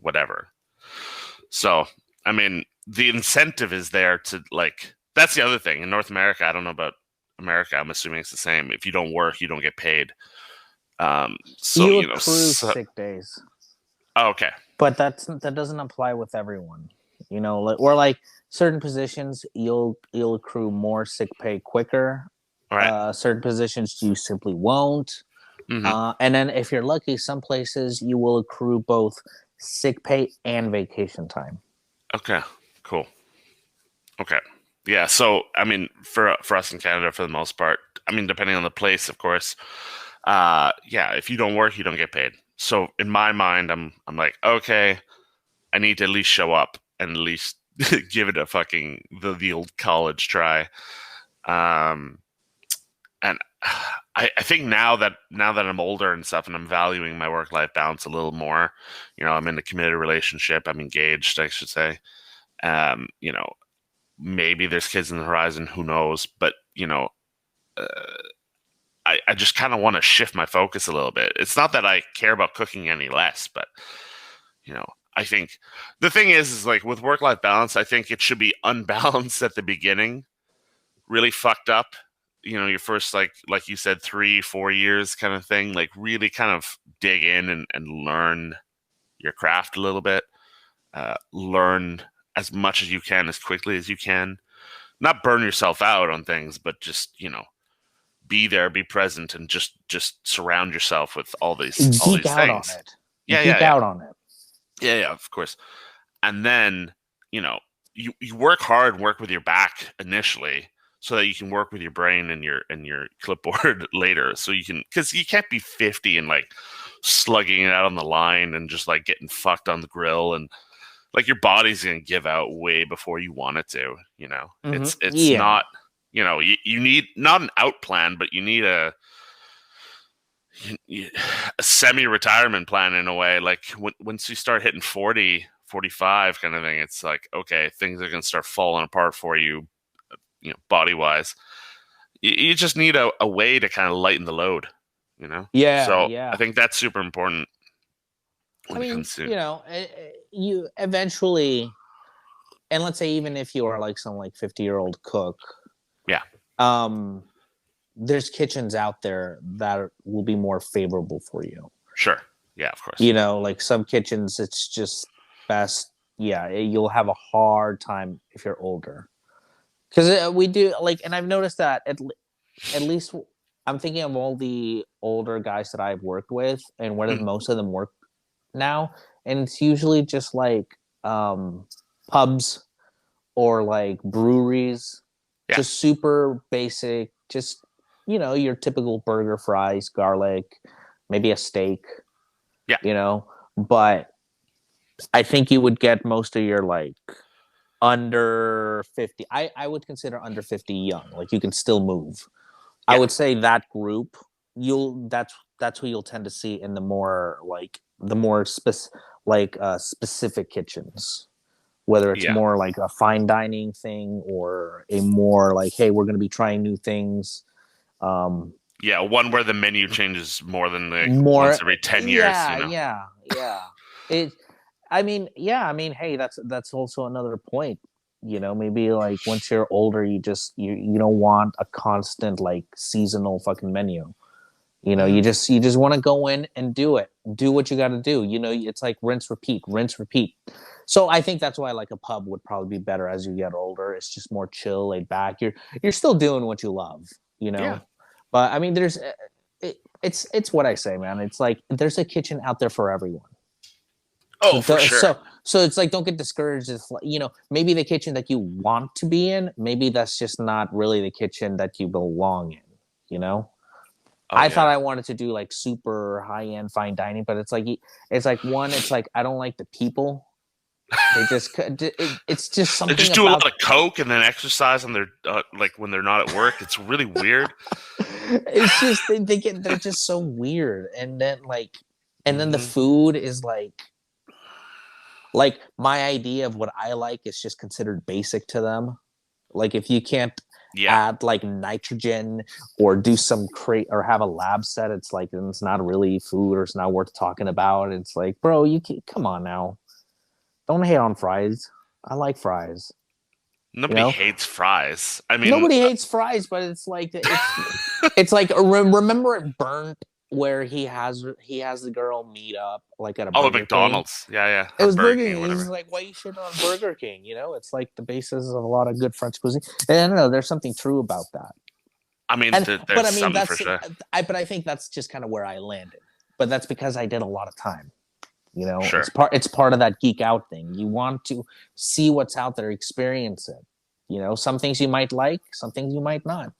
Speaker 1: whatever. So I mean, the incentive is there to like. That's the other thing in North America. I don't know about America. I'm assuming it's the same. If you don't work, you don't get paid. So
Speaker 2: You accrue sick days,
Speaker 1: oh, okay,
Speaker 2: but that doesn't apply with everyone. Or like certain positions, you'll accrue more sick pay quicker.
Speaker 1: all right,
Speaker 2: Certain positions you simply won't.
Speaker 1: mm-hmm.
Speaker 2: And then if you're lucky, some places you will accrue both sick pay and vacation time.
Speaker 1: Okay, cool. Okay, yeah. So I mean, for us in Canada, for the most part, I mean, depending on the place, of course. Yeah, if you don't work, you don't get paid. So in my mind, I'm like, okay, I need to at least show up and at least give it a fucking the old college try. Um, and I think now that I'm older and stuff, and I'm valuing my work life balance a little more. I'm in a committed relationship. I'm engaged, I should say. Um, you know, Maybe there's kids in the horizon. Who knows? But uh, I just kind of want to shift my focus a little bit. It's not that I care about cooking any less, but you know, I think the thing is like with work life balance, I think it should be unbalanced at the beginning, really fucked up. Your first like you said, 3-4 years kind of thing, like really kind of dig in and learn your craft a little bit. Learn as much as you can as quickly as you can. Not burn yourself out on things, but just be there, be present, and just surround yourself with all these
Speaker 2: Geek out on
Speaker 1: things.
Speaker 2: it.
Speaker 1: Yeah, yeah,
Speaker 2: Geek
Speaker 1: yeah,
Speaker 2: out on it.
Speaker 1: yeah, yeah. Of course. And then you know you work hard, work with your back initially, so that you can work with your brain and your clipboard later. So you can, because you can't be 50 and like slugging it out on the line and just like getting fucked on the grill, and like your body's gonna give out way before you want it to. It's
Speaker 2: Yeah.
Speaker 1: not. You need not an out plan, but you need a semi-retirement plan in a way. Like once you start hitting 40, 45 kind of thing, it's like, okay, things are going to start falling apart for you, body wise. You just need a way to kind of lighten the load.
Speaker 2: Yeah,
Speaker 1: So I
Speaker 2: yeah.
Speaker 1: think that's super important
Speaker 2: I
Speaker 1: when it
Speaker 2: mean,
Speaker 1: comes to,
Speaker 2: you eventually, and let's say even if you are like some like 50-year-old cook,
Speaker 1: yeah,
Speaker 2: um, there's kitchens out there that will be more favorable for you.
Speaker 1: sure. Yeah, of course.
Speaker 2: Like some kitchens, it's just best. Yeah, you'll have a hard time if you're older. Because we do like, and I've noticed that at least I'm thinking of all the older guys that I've worked with, and where
Speaker 1: Mhm.
Speaker 2: most of them work now, and it's usually just like pubs or like breweries,
Speaker 1: Yeah,
Speaker 2: just super basic, just your typical burger, fries, garlic, maybe a steak,
Speaker 1: yeah,
Speaker 2: but I think you would get most of your like under 50. I would consider under 50 young, like you can still move. I
Speaker 1: yeah,
Speaker 2: would say that group, you'll that's who you'll tend to see in the more specific kitchens, whether it's
Speaker 1: yeah,
Speaker 2: more like a fine dining thing or a more like, hey, we're going to be trying new things. um
Speaker 1: yeah. One where the menu changes more than like once
Speaker 2: More,
Speaker 1: every 10 years.
Speaker 2: yeah. it I mean, hey, that's also another point. Maybe like once you're older, you don't want a constant like seasonal fucking menu.
Speaker 1: Mhm.
Speaker 2: You just want to go in and do what you got to do. It's like rinse repeat, rinse repeat. So I think that's why like a pub would probably be better as you get older. It's just more chill, laid back. You're still doing what you love, you
Speaker 1: Yeah.
Speaker 2: know. But I mean, it's what I say, man. It's like there's a kitchen out there for everyone.
Speaker 1: Oh, for sure.
Speaker 2: So it's like don't get discouraged if maybe the kitchen that you want to be in, maybe that's just not really the kitchen that you belong in. You know,
Speaker 1: Oh
Speaker 2: I thought
Speaker 1: yeah.
Speaker 2: I wanted to do like super high end fine dining, but it's like one, it's like I don't like the people. They just it's just
Speaker 1: They
Speaker 2: something
Speaker 1: just do a
Speaker 2: about
Speaker 1: lot of coke and then exercise on their like when they're not at work. It's really weird.
Speaker 2: it's just they're just so weird. And then the
Speaker 1: Hmm.
Speaker 2: food is like my idea of what I like is just considered basic to them. Like if you can't
Speaker 1: Yeah.
Speaker 2: add like nitrogen or do some crate or have a lab set, it's like it's not really food or it's not worth talking about. It's like, bro, you can come on now. Don't hate on fries. I like fries. You
Speaker 1: Nobody
Speaker 2: know,
Speaker 1: hates fries. I mean,
Speaker 2: nobody hates fries, but it's like remember it burnt where he has the girl meet up like at a
Speaker 1: oh, at
Speaker 2: Burger King.
Speaker 1: McDonald's. Yeah, yeah.
Speaker 2: It
Speaker 1: Or
Speaker 2: was
Speaker 1: Burger
Speaker 2: Burger
Speaker 1: King or
Speaker 2: King. It's
Speaker 1: whatever.
Speaker 2: like why you shit on Burger King. It's like the basis of a lot of good French cuisine. And I don't know. There's something true about that.
Speaker 1: I mean,
Speaker 2: And but
Speaker 1: there's
Speaker 2: I mean
Speaker 1: something for
Speaker 2: that's
Speaker 1: sure.
Speaker 2: I think that's just kind of where I landed. But that's because I did a lot of time. It's
Speaker 1: Sure.
Speaker 2: part of that geek out thing. You want to see what's out there, experience it. Some things you might like, some things you might not.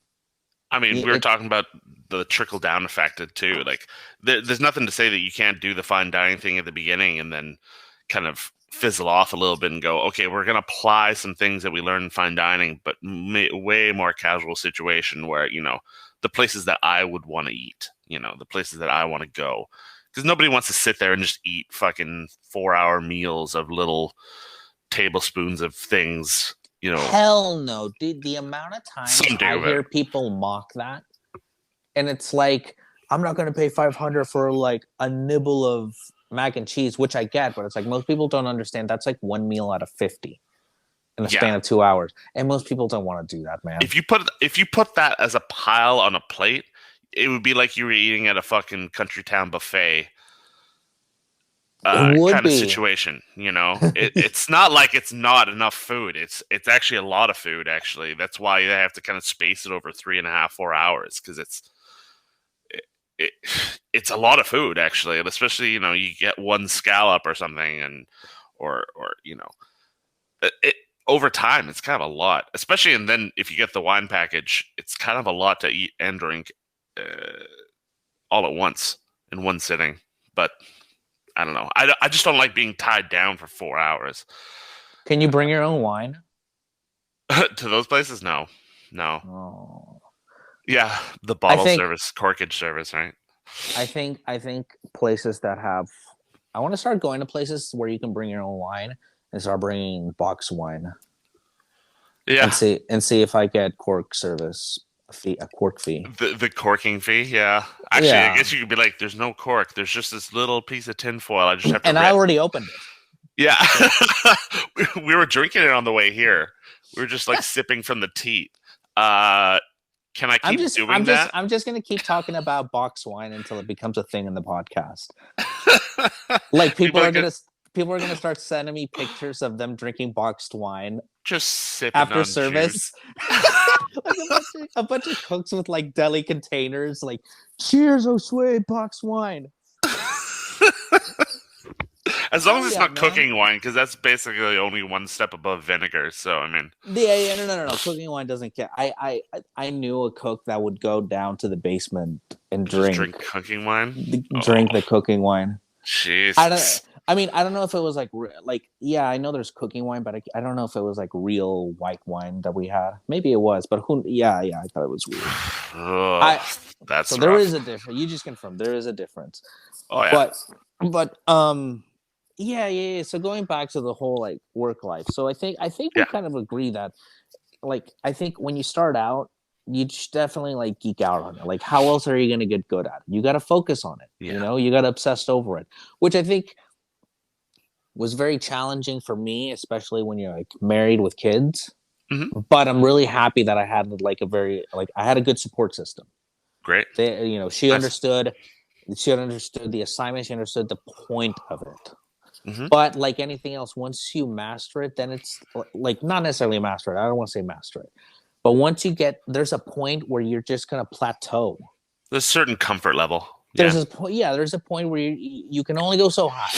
Speaker 1: I mean, we were
Speaker 2: It
Speaker 1: talking about the trickle down effect too. Like, there's nothing to say that you can't do the fine dining thing at the beginning and then kind of fizzle off a little bit and go, okay, we're going to apply some things that we learned in fine dining, but way more casual situation where, the places that I would want to eat, the places that I want to go. Because nobody wants to sit there and just eat fucking 4-hour meals of little tablespoons of things,
Speaker 2: Hell no, dude. The amount of times
Speaker 1: some
Speaker 2: I
Speaker 1: do, but
Speaker 2: hear people mock that, and it's like I'm not going to pay 500 for like a nibble of mac and cheese, which I get, but it's like most people don't understand. That's like one meal out of 50 in a
Speaker 1: yeah.
Speaker 2: span of 2 hours, and most people don't want to do that, man.
Speaker 1: If you put that as a pile on a plate, it would be like you were eating at a fucking country town buffet
Speaker 2: It would
Speaker 1: kind of
Speaker 2: be.
Speaker 1: situation. It's not like it's not enough food. It's actually a lot of food. Actually, that's why they have to kind of space it over 3.5, 4 hours because it, it it's a lot of food actually, and especially you get one scallop or something, and or it over time it's kind of a lot, especially and then if you get the wine package, it's kind of a lot to eat and drink uh, all at once in one sitting. But I don't know. I just don't like being tied down for 4 hours.
Speaker 2: Can you bring your own wine?
Speaker 1: To those places, no, no.
Speaker 2: Oh.
Speaker 1: Yeah, the
Speaker 2: I
Speaker 1: bottle
Speaker 2: think
Speaker 1: service, corkage service, right?
Speaker 2: I think places that have I want to start going to places where you can bring your own wine and start bringing box wine
Speaker 1: Yeah,
Speaker 2: and see if I get cork service a cork fee.
Speaker 1: the corking fee. Yeah, actually, I
Speaker 2: Yeah,
Speaker 1: guess you could be like, "There's no cork. There's just this little piece of tinfoil. I just have to
Speaker 2: and I
Speaker 1: rip."
Speaker 2: already opened it.
Speaker 1: Yeah,
Speaker 2: So
Speaker 1: we were drinking it on the way here. We were just like sipping from the teat. Uh, can I
Speaker 2: I'm
Speaker 1: keep
Speaker 2: just
Speaker 1: doing
Speaker 2: I'm just
Speaker 1: that?
Speaker 2: I'm just gonna keep talking about box wine until it becomes a thing in the podcast. Like
Speaker 1: People are good,
Speaker 2: people are gonna start sending me pictures of them drinking boxed wine
Speaker 1: just sipping
Speaker 2: after
Speaker 1: on
Speaker 2: service.
Speaker 1: juice.
Speaker 2: Like a bunch of cooks with like deli containers, like cheers, Josue, box wine.
Speaker 1: As long
Speaker 2: Hell
Speaker 1: as it's
Speaker 2: yeah,
Speaker 1: not
Speaker 2: man.
Speaker 1: cooking wine, because that's basically only one step above vinegar. So I mean,
Speaker 2: Yeah, no. Cooking wine doesn't care. I knew a cook that would go down to the basement and
Speaker 1: just
Speaker 2: drink
Speaker 1: drink cooking wine.
Speaker 2: drink
Speaker 1: Oh,
Speaker 2: the cooking wine. I don't.
Speaker 1: Jesus.
Speaker 2: I mean, I don't know if it was like yeah, I know there's cooking wine, but I don't know if it was like real white wine that we had. Maybe it was, but who? Yeah, I thought it was weird.
Speaker 1: Oh,
Speaker 2: I so
Speaker 1: that's
Speaker 2: there is
Speaker 1: rough.
Speaker 2: a difference. You just confirmed there is a difference,
Speaker 1: Oh yeah,
Speaker 2: but but yeah. So going back to the whole like work life, so I think we
Speaker 1: yeah,
Speaker 2: kind of agree that like I think when you start out, you just definitely like geek out on it. Like how else are you going to get good at it? You got to focus on it.
Speaker 1: yeah.
Speaker 2: You got to obsess over it, which I think was very challenging for me, especially when you're like married with kids.
Speaker 1: Hmm.
Speaker 2: But I'm really happy that I had like a very like I had a good support system.
Speaker 1: Great.
Speaker 2: She
Speaker 1: Nice.
Speaker 2: understood. She understood the assignment. She understood the point of it.
Speaker 1: Hmm.
Speaker 2: But like anything else, once you master it, then it's like not necessarily master it. I don't want to say master it, but once you get there's a point where you're just gonna plateau.
Speaker 1: There's a certain comfort level.
Speaker 2: There's
Speaker 1: Yeah.
Speaker 2: a point, yeah. There's a point where you can only go so high,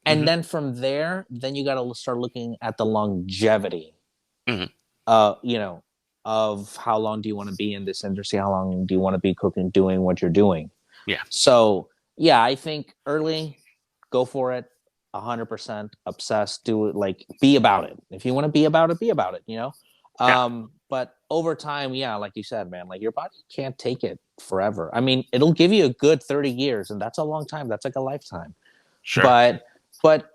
Speaker 2: and
Speaker 1: Hmm.
Speaker 2: then from there, then you got to start looking at the longevity.
Speaker 1: Hmm.
Speaker 2: You know, of how long do you want to be in this industry? How long do you want to be cooking, doing what you're doing?
Speaker 1: Yeah.
Speaker 2: So yeah, I think early, go for it. 100% obsessed. Do it, like, be about it. If you want to be about it, be about it,
Speaker 1: Yeah,
Speaker 2: but over time, yeah, like you said, man, like your body can't take it forever. I mean, it'll give you a good 30 years, and that's a long time. That's like a lifetime.
Speaker 1: sure.
Speaker 2: But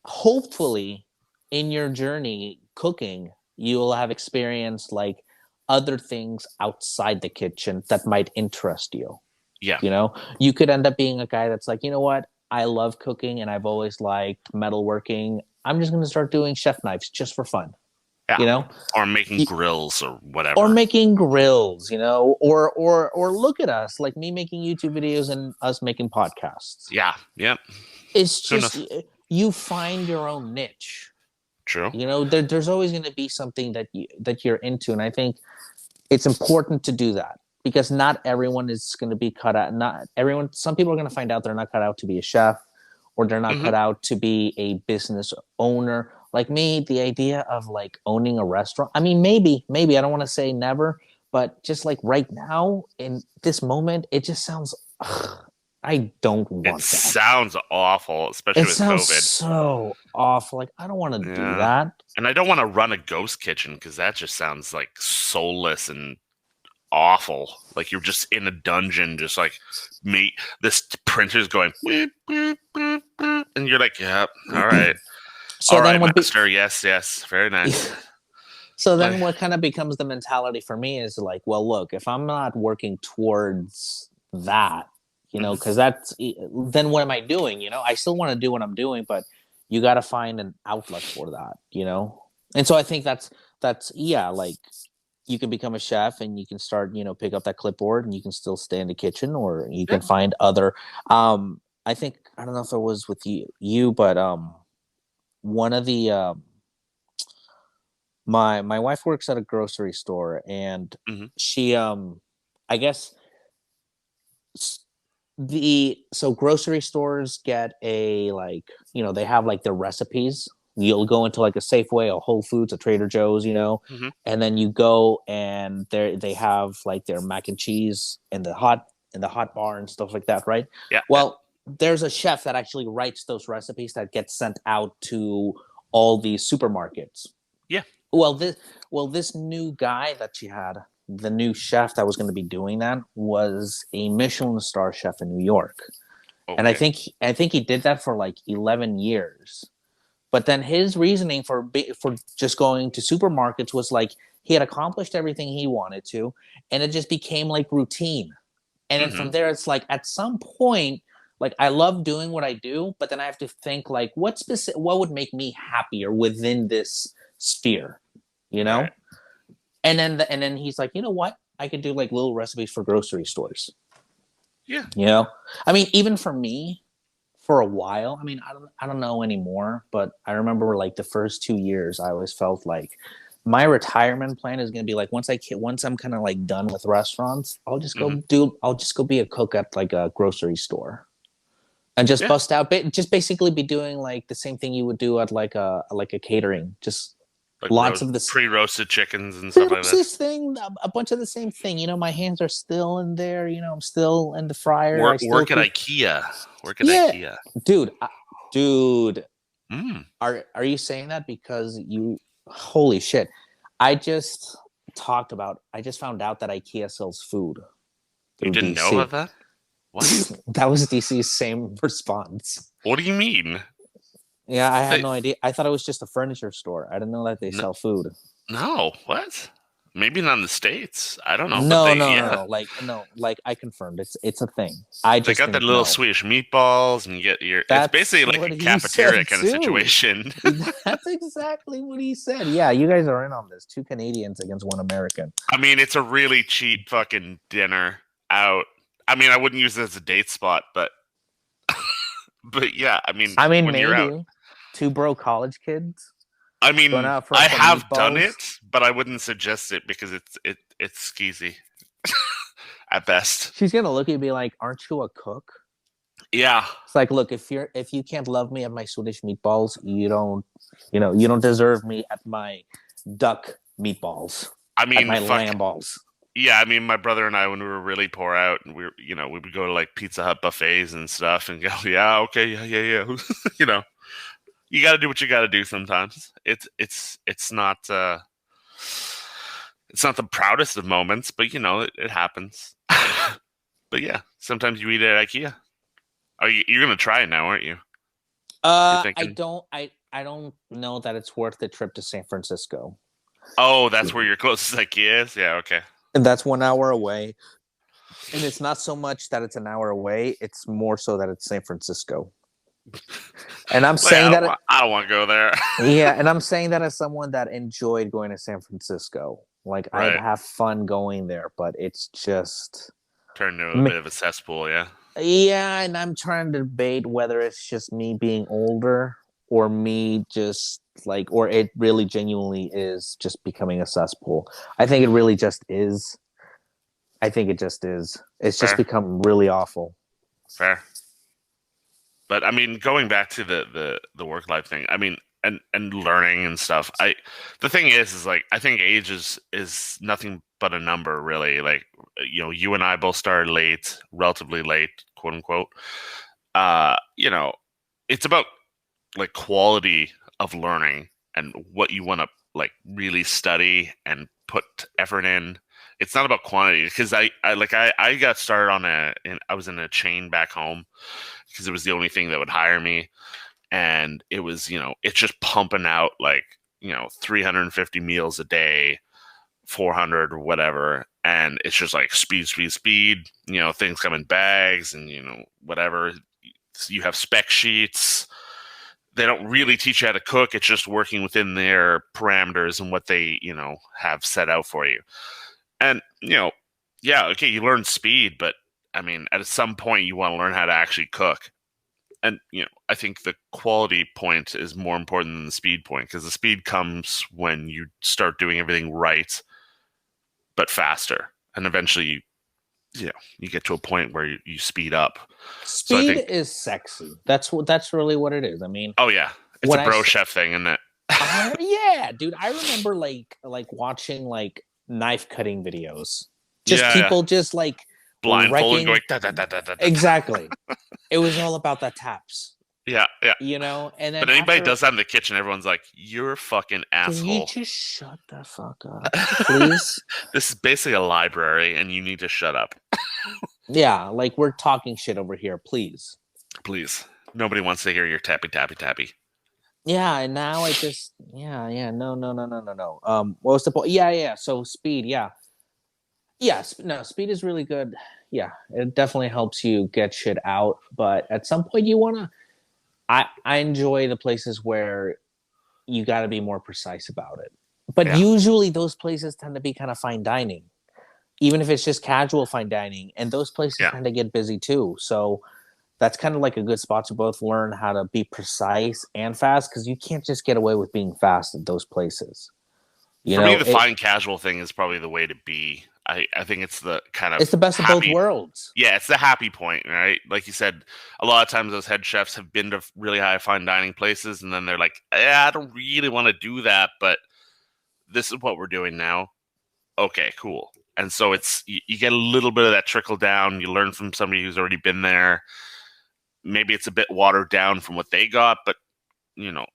Speaker 2: hopefully in your journey cooking, you will have experienced like other things outside the kitchen that might interest you.
Speaker 1: Yeah,
Speaker 2: You could end up being a guy that's like, you know what? I love cooking and I've always liked metalworking. I'm just going to start doing chef knives just for fun,
Speaker 1: yeah.
Speaker 2: you know?
Speaker 1: Or making grills or
Speaker 2: Or
Speaker 1: whatever.
Speaker 2: making grills, or look at us, like me making YouTube videos and us making podcasts.
Speaker 1: Yeah, yeah.
Speaker 2: It's
Speaker 1: Who
Speaker 2: just
Speaker 1: knows?
Speaker 2: you find your own niche.
Speaker 1: True.
Speaker 2: There's always going to be something that you're into, and I think it's important to do that because not everyone is going to be cut out. Not everyone. Some people are going to find out they're not cut out to be a chef, or they're not
Speaker 1: Hmm.
Speaker 2: cut out to be a business owner. Like me, the idea of like owning a restaurant. I mean, maybe I don't want to say never, but just like right now in this moment, it just sounds. Ugh, I don't
Speaker 1: It
Speaker 2: want that.
Speaker 1: sounds awful,
Speaker 2: It
Speaker 1: especially with
Speaker 2: sounds
Speaker 1: COVID.
Speaker 2: so awful. Like I don't want to do
Speaker 1: Yeah.
Speaker 2: that.
Speaker 1: And I don't want to run a ghost kitchen because that just sounds like soulless and awful. Like you're just in a dungeon, just like me. This printer's going, beep, beep, beep, beep, and you're like, yeah,
Speaker 2: So
Speaker 1: all
Speaker 2: then
Speaker 1: right,
Speaker 2: what?
Speaker 1: master. Yes, yes, very nice.
Speaker 2: So
Speaker 1: Like,
Speaker 2: then what kind of becomes the mentality for me is like, well, look, if I'm not working towards that,
Speaker 1: mhm.
Speaker 2: because then what am I doing? I still want to do what I'm doing, but you got to find an outlet for that. And so I think that's yeah, like you can become a chef and you can start, pick up that clipboard and you can still stay in the kitchen, or you
Speaker 1: Yeah.
Speaker 2: can find other. I think I don't know if it was with you, but one of the my wife works at a grocery store, and
Speaker 1: Hmm.
Speaker 2: she I guess the so grocery stores get a, like, they have like the recipes. You'll go into like a Safeway, a Whole Foods, a Trader Joe's,
Speaker 1: Hmm.
Speaker 2: and then you go and they have like their mac and cheese in the hot bar and stuff like that, right?
Speaker 1: Yeah, yeah,
Speaker 2: Well, there's a chef that actually writes those recipes that get sent out to all these supermarkets.
Speaker 1: yeah.
Speaker 2: Well, this new guy that she had, the new chef that was going to be doing that, was a Michelin star chef in New York, and I
Speaker 1: Okay.
Speaker 2: think I think he did that for like 11 years. But then his reasoning for just going to supermarkets was like he had accomplished everything he wanted to, and it just became like routine. And then
Speaker 1: Hmm.
Speaker 2: from there, it's like at some point, like I love doing what I do, but then I have to think like what would make me happier within this sphere, you
Speaker 1: Right.
Speaker 2: know? And then he's like, you know what? I could do like little recipes for grocery stores.
Speaker 1: Yeah.
Speaker 2: You know, I mean, even for me, for a while. I mean, I don't know anymore, but I remember like the first 2 years, I always felt like my retirement plan is going to be like once I'm kind of like done with restaurants,
Speaker 1: Hmm.
Speaker 2: I'll just go be a cook at like a grocery store and just
Speaker 1: Yeah.
Speaker 2: bust out, just basically be doing like the same thing you would do at like a catering, just
Speaker 1: Like
Speaker 2: lots of this
Speaker 1: pre-roasted chickens and stuff like that.
Speaker 2: closest thing, a bunch of the same thing. My hands are still in there. I'm still in the fryer. I still
Speaker 1: Work at
Speaker 2: cook.
Speaker 1: IKEA. Work at
Speaker 2: Yeah,
Speaker 1: IKEA.
Speaker 2: dude, dude.
Speaker 1: Mm.
Speaker 2: Are you saying that because you? Holy shit! I just found out that IKEA sells food
Speaker 1: You
Speaker 2: through
Speaker 1: didn't know
Speaker 2: DC.
Speaker 1: about that? What?
Speaker 2: That was DC's same response.
Speaker 1: What do you mean?
Speaker 2: Yeah, I had
Speaker 1: They,
Speaker 2: no idea. I thought it was just a furniture store. I didn't know that they
Speaker 1: no,
Speaker 2: sell food.
Speaker 1: no, what? Maybe not in the States. I don't know, but
Speaker 2: No,
Speaker 1: they,
Speaker 2: no, no,
Speaker 1: yeah,
Speaker 2: no. Like no, like I confirmed it's a thing. I
Speaker 1: they
Speaker 2: just
Speaker 1: got the
Speaker 2: didn't
Speaker 1: little
Speaker 2: know.
Speaker 1: Swedish meatballs, and you get it's
Speaker 2: That's
Speaker 1: basically like
Speaker 2: what
Speaker 1: a
Speaker 2: he
Speaker 1: cafeteria
Speaker 2: said
Speaker 1: kind of
Speaker 2: too.
Speaker 1: situation.
Speaker 2: That's exactly what he said. Yeah, you guys are in on this. Two Canadians against one American.
Speaker 1: I mean, it's a really cheap fucking dinner out. I mean, I wouldn't use it as a date spot, but yeah, I mean,
Speaker 2: I mean,
Speaker 1: when you're out,
Speaker 2: maybe two broke college kids
Speaker 1: I
Speaker 2: going
Speaker 1: mean,
Speaker 2: out for
Speaker 1: I
Speaker 2: some
Speaker 1: have done
Speaker 2: meatballs.
Speaker 1: it, but I wouldn't suggest it because it's skeezy at best.
Speaker 2: She's gonna look at you and be like, "Aren't you a cook?"
Speaker 1: Yeah,
Speaker 2: It's like, look, if you can't love me at my Swedish meatballs, you don't deserve me at my duck meatballs,
Speaker 1: I
Speaker 2: at
Speaker 1: mean,
Speaker 2: my
Speaker 1: fuck.
Speaker 2: lamb balls.
Speaker 1: Yeah, I mean, my brother and I, when we were really poor out, and we would go to like Pizza Hut buffets and stuff, and go, yeah, okay, yeah, yeah, yeah, you know. You got to do what you got to do sometimes. It's not the proudest of moments, but it happens. But yeah, sometimes you eat at IKEA. You're gonna try it now, aren't you? You're
Speaker 2: I
Speaker 1: thinking,
Speaker 2: don't. I don't know that it's worth the trip to San Francisco.
Speaker 1: oh, that's where your closest IKEA is. Yeah, okay.
Speaker 2: And that's 1 hour away. And it's not so much that it's an hour away; it's more so that it's San Francisco. And I'm
Speaker 1: Like,
Speaker 2: saying that,
Speaker 1: I don't want to go there.
Speaker 2: yeah, and I'm saying that as someone that enjoyed going to San Francisco. Like I'd
Speaker 1: Right.
Speaker 2: have fun going there, but it's just,
Speaker 1: Turned into a bit of a cesspool. Yeah.
Speaker 2: yeah. And I'm trying to debate whether it's just me being older or me just like, or it really genuinely is just becoming a cesspool. I think it really just is. I think it just is. It's just
Speaker 1: Fair.
Speaker 2: become really awful.
Speaker 1: Fair. But I mean, going back to the work life thing, I mean, and learning and stuff. The thing is like I think age is nothing but a number, really. Like you and I both started late, relatively late, quote unquote. You know, it's about like quality of learning and what you want to like really study and put effort in. It's not about quantity because I got started I was in a chain back home because it was the only thing that would hire me. And it was, it's just pumping out like, 350 meals a day, 400 or whatever. And it's just like speed, speed, speed, things come in bags and, whatever. You have spec sheets. They don't really teach you how to cook. It's just working within their parameters and what they, have set out for you. And, yeah, okay, you learn speed, but I mean, at some point you want to learn how to actually cook. And, I think the quality point is more important than the speed point because the speed comes when you start doing everything right, but faster. And eventually you get to a point where you speed up. So I
Speaker 2: Speed
Speaker 1: think,
Speaker 2: is sexy. That's really what it is. I mean,
Speaker 1: oh yeah, it's a
Speaker 2: when I
Speaker 1: bro chef thing, isn't it?
Speaker 2: yeah, dude, I remember like watching like knife cutting videos. Just
Speaker 1: Yeah, yeah.
Speaker 2: people just like
Speaker 1: Blindfold and
Speaker 2: wrecking.
Speaker 1: going da da da da da da.
Speaker 2: Exactly. It was all about the taps,
Speaker 1: Yeah, yeah.
Speaker 2: and then
Speaker 1: But anybody
Speaker 2: after,
Speaker 1: does that in the kitchen, everyone's like, "You're a fucking
Speaker 2: can you
Speaker 1: asshole."
Speaker 2: just shut the fuck up, please?
Speaker 1: This is basically a library, and you need to shut up,
Speaker 2: Yeah, like we're talking shit over here, please.
Speaker 1: please. Nobody wants to hear your tappy tappy tappy.
Speaker 2: Yeah, and now I just yeah, no, no, no, no, no, no. What was the point? Yeah, yeah. So speed, yeah. Yes, no, speed is really good. Yeah, it definitely helps you get shit out, but at some point you want to I enjoy the places where you got to be more precise about it. But
Speaker 1: Yeah,
Speaker 2: usually those places tend to be kind of fine dining, even if it's just casual fine dining, and those places
Speaker 1: yeah.
Speaker 2: tend to get busy too. So that's kind of like a good spot to both learn how to be precise and fast because you can't just get away with being fast at those places. You
Speaker 1: For me,
Speaker 2: know,
Speaker 1: the fine casual thing is probably the way to be. I think it's the kind
Speaker 2: it's
Speaker 1: of
Speaker 2: the best of both
Speaker 1: happy.
Speaker 2: worlds.
Speaker 1: Yeah, it's the happy point, right? Like you said, a lot of times those head chefs have been to really high fine dining places, and then they're like, "Yeah, I don't really want to do that, but this is what we're doing now." Okay, cool. And so you get a little bit of that trickle down. You learn from somebody who's already been there. Maybe it's a bit watered down from what they got, but you know,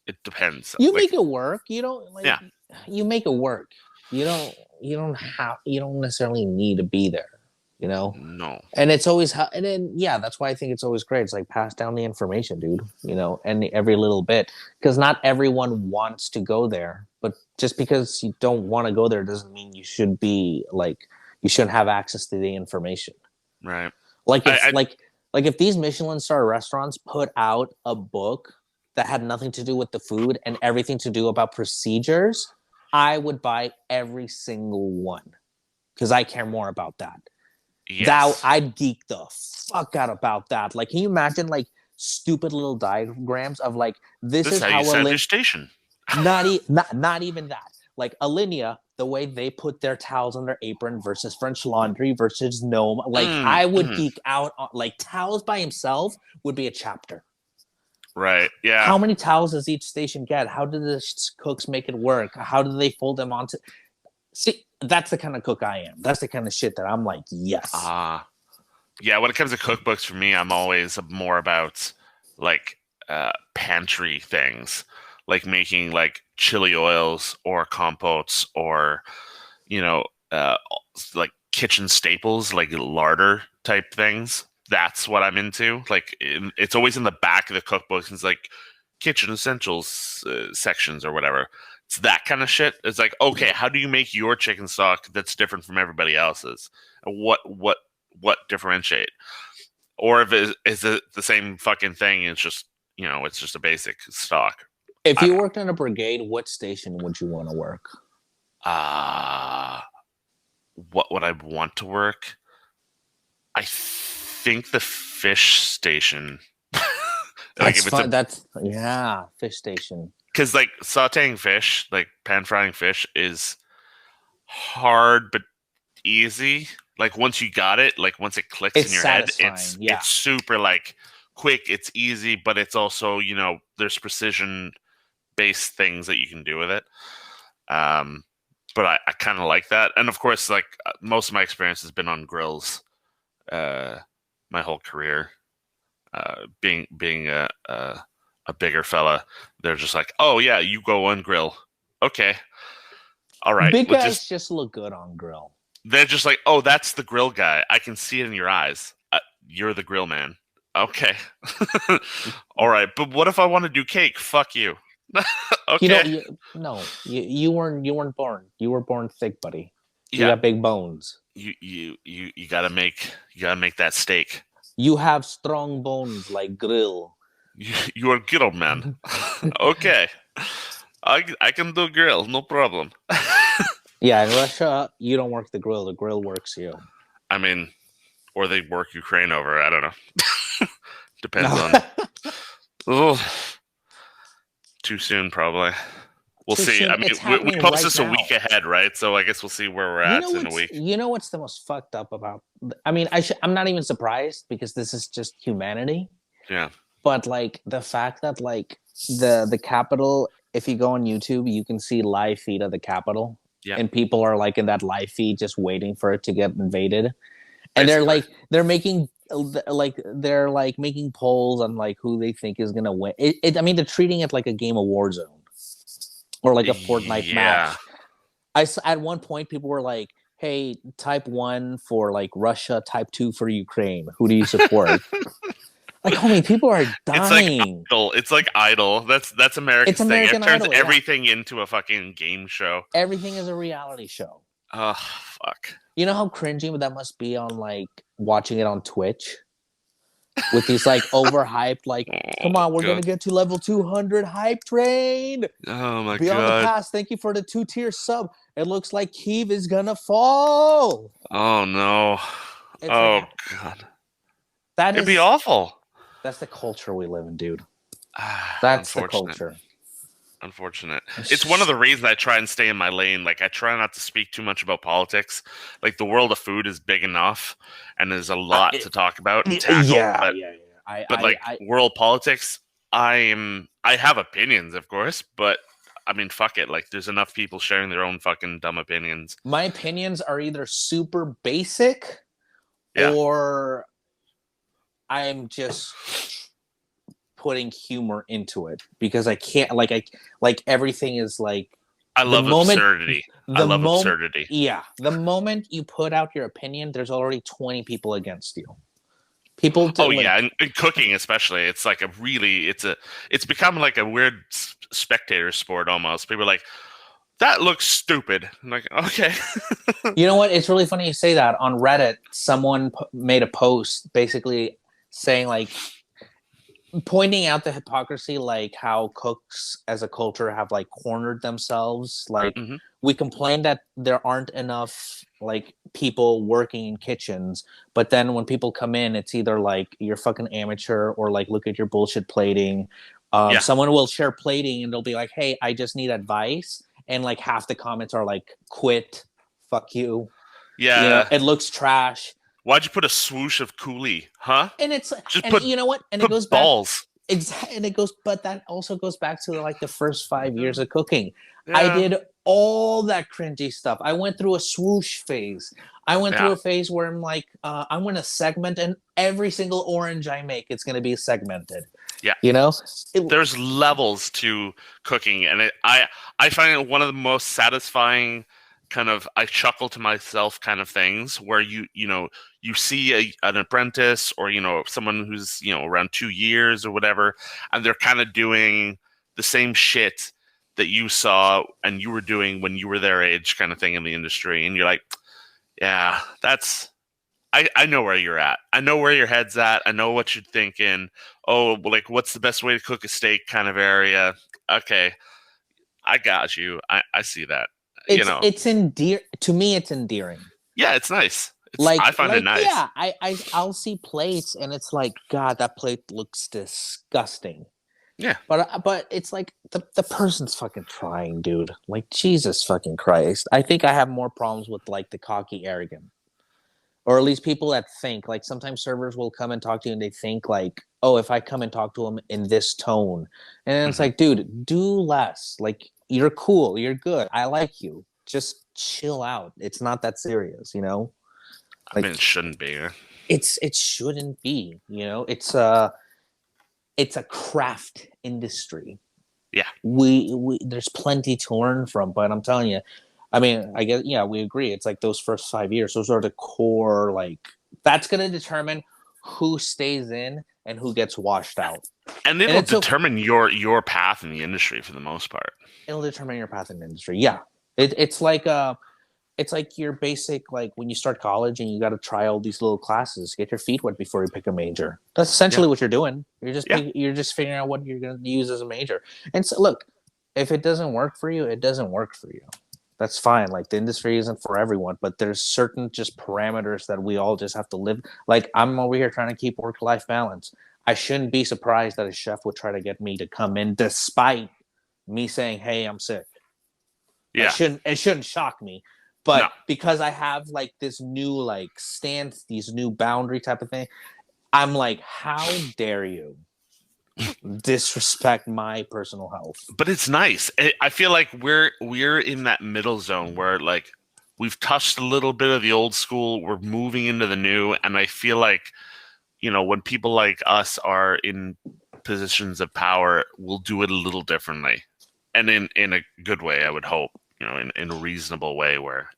Speaker 1: it depends.
Speaker 2: You
Speaker 1: Like,
Speaker 2: make it work. You don't like
Speaker 1: yeah,
Speaker 2: you make it work. You don't you don't necessarily need to be there, you know?
Speaker 1: no,
Speaker 2: And it's always and then yeah, that's why I think it's always great. It's like pass down the information, dude, and every little bit because not everyone wants to go there, but just because you don't want to go there doesn't mean you should be like you shouldn't have access to the information.
Speaker 1: right?
Speaker 2: Like if
Speaker 1: I
Speaker 2: like if these Michelin star restaurants put out a book that had nothing to do with the food and everything to do about procedures, I would buy every single one because I care more about that. That
Speaker 1: yes,
Speaker 2: I'd geek the fuck out about that. Like, can you imagine like stupid little diagrams of like this
Speaker 1: this is
Speaker 2: is
Speaker 1: how you
Speaker 2: how
Speaker 1: set your station.
Speaker 2: not even that. Like Alinea, the way they put their towels on their apron versus French Laundry versus Gnome. Like I would
Speaker 1: Mm.
Speaker 2: geek out on like towels by himself would be a chapter.
Speaker 1: Right? Yeah.
Speaker 2: How many towels does each station get? How do the cooks make it work? How do they fold them onto? See, that's the kind of cook I am. That's the kind of shit that I'm like, yes.
Speaker 1: Yeah. When it comes to cookbooks, for me, I'm always more about like pantry things, like making like chili oils or compotes or you know uh, like kitchen staples, like larder type things. That's what I'm into. Like it's always in the back of the cookbooks. It's like kitchen essentials sections or whatever. It's that kind of shit. It's like, okay, how do you make your chicken stock that's different from everybody else's? What differentiate? Or if is it the same fucking thing? It's just it's just a basic stock.
Speaker 2: If
Speaker 1: I
Speaker 2: you
Speaker 1: don't know.
Speaker 2: worked in a brigade, what station would you want to work?
Speaker 1: Uh what would I want to work? I think the fish station. Like
Speaker 2: That's
Speaker 1: if it's
Speaker 2: fun.
Speaker 1: a
Speaker 2: That's yeah, fish station.
Speaker 1: because like sautéing fish, like pan frying fish, is hard but easy. Like once you got it, like once it clicks
Speaker 2: It's
Speaker 1: in your head,
Speaker 2: satisfying. Yeah.
Speaker 1: it's super like quick. It's easy, but it's also there's precision based things that you can do with it. Um, but I kind of like that, and of course, like most of my experience has been on grills. Uh, my whole career, being a bigger fella, they're just like, oh yeah, you go on grill, okay, all right.
Speaker 2: Big
Speaker 1: Let's
Speaker 2: guys
Speaker 1: just
Speaker 2: just look good on grill.
Speaker 1: they're just like, oh, that's the grill guy. I can see it in your eyes. You're the grill man. Okay, all right. But what if I want to do cake? Fuck you.
Speaker 2: You know,
Speaker 1: Okay,
Speaker 2: no, you weren't born. You were born thick, buddy. You
Speaker 1: yeah.
Speaker 2: got big bones.
Speaker 1: You gotta make that steak.
Speaker 2: You have strong bones like grill.
Speaker 1: You are grill man. Okay, I can do grill, no problem.
Speaker 2: Yeah, in Russia, you don't work the grill. The grill works you.
Speaker 1: I mean, or they work Ukraine over. I don't know. Depends on. Oh, too soon, probably. We'll
Speaker 2: Too
Speaker 1: see.
Speaker 2: soon.
Speaker 1: I mean,
Speaker 2: It's
Speaker 1: we
Speaker 2: happening
Speaker 1: post
Speaker 2: right
Speaker 1: this a
Speaker 2: now.
Speaker 1: week ahead, right? So I guess we'll see where we're
Speaker 2: You
Speaker 1: at
Speaker 2: know
Speaker 1: in a
Speaker 2: what's
Speaker 1: week.
Speaker 2: you know what's the most fucked up about? I mean, I'm not even surprised because this is just humanity.
Speaker 1: Yeah.
Speaker 2: But like the fact that like the Capitol, if you go on YouTube, you can see live feed of the Capitol,
Speaker 1: Yeah.
Speaker 2: and people are like in that live feed just waiting for it to get invaded, and
Speaker 1: Basically.
Speaker 2: they're like making polls on like who they think is gonna win. I mean, they're treating it like a game of Warzone or like a Fortnite
Speaker 1: Yeah.
Speaker 2: match. At one point people were like, "Hey, type 1 for like Russia, type 2 for Ukraine. Who do you support?" Like, homie, people are
Speaker 1: It's like
Speaker 2: dying.
Speaker 1: Idol. It's like Idol. That's America's
Speaker 2: It's
Speaker 1: thing.
Speaker 2: American
Speaker 1: It turns
Speaker 2: Idol, yeah.
Speaker 1: everything into a fucking game show.
Speaker 2: Everything is a reality show.
Speaker 1: Oh fuck.
Speaker 2: You know how cringy that must be on like watching it on Twitch with these like overhyped, like, come on, we're gonna get to level 200 hype train.
Speaker 1: Oh my
Speaker 2: Beyond the
Speaker 1: god.
Speaker 2: Pass, thank you for the 2-tier sub. It looks like Kiev is gonna fall.
Speaker 1: Oh no.
Speaker 2: It's
Speaker 1: Oh
Speaker 2: like,
Speaker 1: god.
Speaker 2: that
Speaker 1: It'd be
Speaker 2: is
Speaker 1: awful.
Speaker 2: that's the culture we live in, dude. That's the
Speaker 1: Unfortunate.
Speaker 2: culture.
Speaker 1: Unfortunate. It's one of the reasons I try and stay in my lane. Like I try not to speak too much about politics. Like the world of food is big enough, and there's a lot to talk about and tackle.
Speaker 2: Yeah.
Speaker 1: But like world politics, I have opinions, of course, but I mean, fuck it. Like there's enough people sharing their own fucking dumb opinions.
Speaker 2: My opinions are either super basic
Speaker 1: Yeah.
Speaker 2: or I'm just putting humor into it because I can't like everything is like
Speaker 1: I love absurdity. I love absurdity.
Speaker 2: Yeah, the moment you put out your opinion, there's already 20 people against you. People.
Speaker 1: Yeah, and cooking especially. It's like it's become like a weird spectator sport almost. People are like, that looks stupid. I'm like, okay.
Speaker 2: You know what? It's really funny you say that. On Reddit, someone made a post basically saying like, pointing out the hypocrisy, like how cooks as a culture have like cornered themselves. Like we complain that there aren't enough like people working in kitchens, but then when people come in, it's either like you're fucking amateur or like look at your bullshit plating. Someone will share plating and they'll be like, "Hey, I just need advice," and like half the comments are like, "Quit, fuck you."
Speaker 1: Yeah,
Speaker 2: you know, it looks trash.
Speaker 1: Why'd you put a swoosh of coulis, huh?
Speaker 2: And it's
Speaker 1: just
Speaker 2: and
Speaker 1: put
Speaker 2: you know what? And
Speaker 1: put
Speaker 2: it goes
Speaker 1: balls.
Speaker 2: exactly, and it goes, but that also goes back to like the first 5 years of cooking. I
Speaker 1: Yeah,
Speaker 2: did all that cringy stuff. I went through a swoosh phase. I went through
Speaker 1: yeah.
Speaker 2: a phase where I'm like, I'm gonna segment, and every single orange I make, it's gonna be segmented.
Speaker 1: Yeah,
Speaker 2: You know, it,
Speaker 1: there's levels to cooking, and I find it one of the most satisfying kind of I chuckle to myself kind of things where you see an apprentice or someone who's around 2 years or whatever, and they're kind of doing the same shit that you saw and you were doing when you were their age kind of thing in the industry, and you're like, yeah, that's I know where you're at. I know where your head's at. I know what you're thinking. Oh, well, like what's the best way to cook a steak kind of area. Okay, I got you. I see that. You know.
Speaker 2: it's endear to me. It's endearing.
Speaker 1: Yeah, it's nice. I
Speaker 2: Like
Speaker 1: find it nice.
Speaker 2: yeah, I'll see plates, and it's like, God, that plate looks disgusting.
Speaker 1: Yeah.
Speaker 2: But it's like the person's fucking trying, dude. Like, Jesus fucking Christ. I think I have more problems with like the cocky arrogant, or at least people that think like, sometimes servers will come and talk to you and they think like, oh, if I come and talk to them in this tone, and it's
Speaker 1: Hmm.
Speaker 2: like, dude, do less. Like, you're cool, you're good, I like you. Just chill out. It's not that serious, you know.
Speaker 1: I
Speaker 2: Like,
Speaker 1: mean, it shouldn't be.
Speaker 2: it shouldn't be, you know. It's a craft industry.
Speaker 1: Yeah.
Speaker 2: We there's plenty to learn from, but I'm telling you, I mean, I guess, yeah, we agree. It's like those first 5 years, those are the core, like, that's going to determine who stays in and who gets washed out.
Speaker 1: And
Speaker 2: And
Speaker 1: it'll
Speaker 2: it's okay.
Speaker 1: determine your path in the industry for the most part.
Speaker 2: It'll determine your path in the industry. Yeah. It's like your basic, like when you start college and you got to try all these little classes, get your feet wet before you pick a major. That's
Speaker 1: Yeah.
Speaker 2: essentially what you're doing.
Speaker 1: Yeah.
Speaker 2: You're just figuring out what you're going to use as a major. And so, look, if it doesn't work for you, it doesn't work for you. That's fine. Like, the industry isn't for everyone, but there's certain just parameters that we all just have to live. Like, I'm over here trying to keep work-life balance. I shouldn't be surprised that a chef would try to get me to come in despite me saying, "Hey, I'm sick."
Speaker 1: Yeah.
Speaker 2: It shouldn't shock me.
Speaker 1: No.
Speaker 2: But because I have like this new like stance, these new boundary type of thing, I'm like, how dare you disrespect my personal health?
Speaker 1: But it's nice. I feel like we're in that middle zone where like we've touched a little bit of the old school, we're moving into the new, and I feel like when people like us are in positions of power, we'll do it a little differently, and in a good way, I would hope. In a reasonable way where.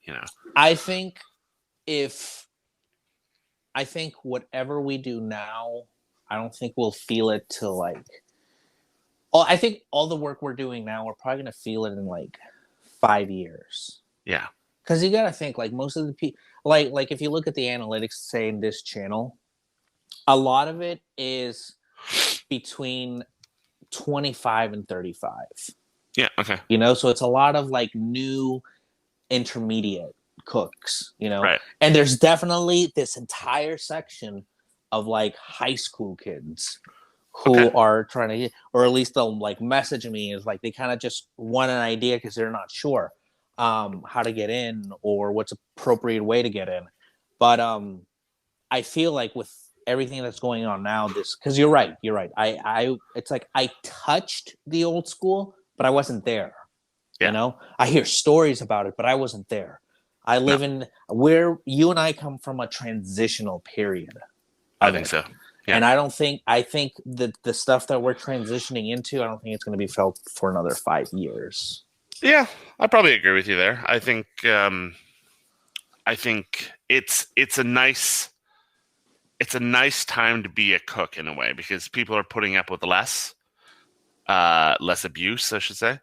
Speaker 2: I think if I think whatever we do now, I don't think we'll feel it till like. Oh, I think all the work we're doing now, we're probably gonna feel it in like 5 years.
Speaker 1: Yeah.
Speaker 2: Because you gotta think, like, most of the people, like if you look at the analytics, say in this channel, a lot of it is between 25 and 35.
Speaker 1: Yeah. Okay.
Speaker 2: So it's a lot of like new intermediate cooks,
Speaker 1: Right.
Speaker 2: and there's definitely this entire section of like high school kids
Speaker 1: Okay.
Speaker 2: who are trying to, or at least they'll like message me, is like they kind of just want an idea because they're not sure how to get in or what's appropriate way to get in. But I feel like with everything that's going on now, this, because you're right. I it's like I touched the old school, but I wasn't there.
Speaker 1: Yeah.
Speaker 2: I hear stories about it, but I wasn't there. I
Speaker 1: No,
Speaker 2: live in where you and I come from, a transitional period
Speaker 1: I
Speaker 2: of
Speaker 1: think
Speaker 2: it.
Speaker 1: so. Yeah.
Speaker 2: And I think that the stuff that we're transitioning into, I don't think it's going to be felt for another 5 years.
Speaker 1: Yeah, I probably agree with you there. I think it's a nice time to be a cook in a way because people are putting up with less abuse, I should say,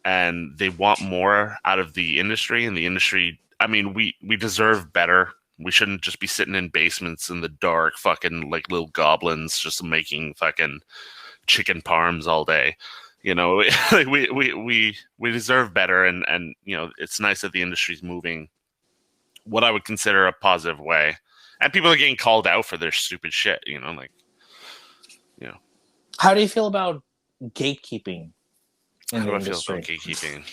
Speaker 1: and they want more out of the industry. And the industry, I mean, we deserve better. We shouldn't just be sitting in basements in the dark, fucking like little goblins, just making fucking chicken parms all day. Like we deserve better, and it's nice that the industry's moving what I would consider a positive way, and people are getting called out for their stupid shit. Like you know,
Speaker 2: How do you feel about gatekeeping in
Speaker 1: how
Speaker 2: the
Speaker 1: do I feel
Speaker 2: industry?
Speaker 1: about gatekeeping?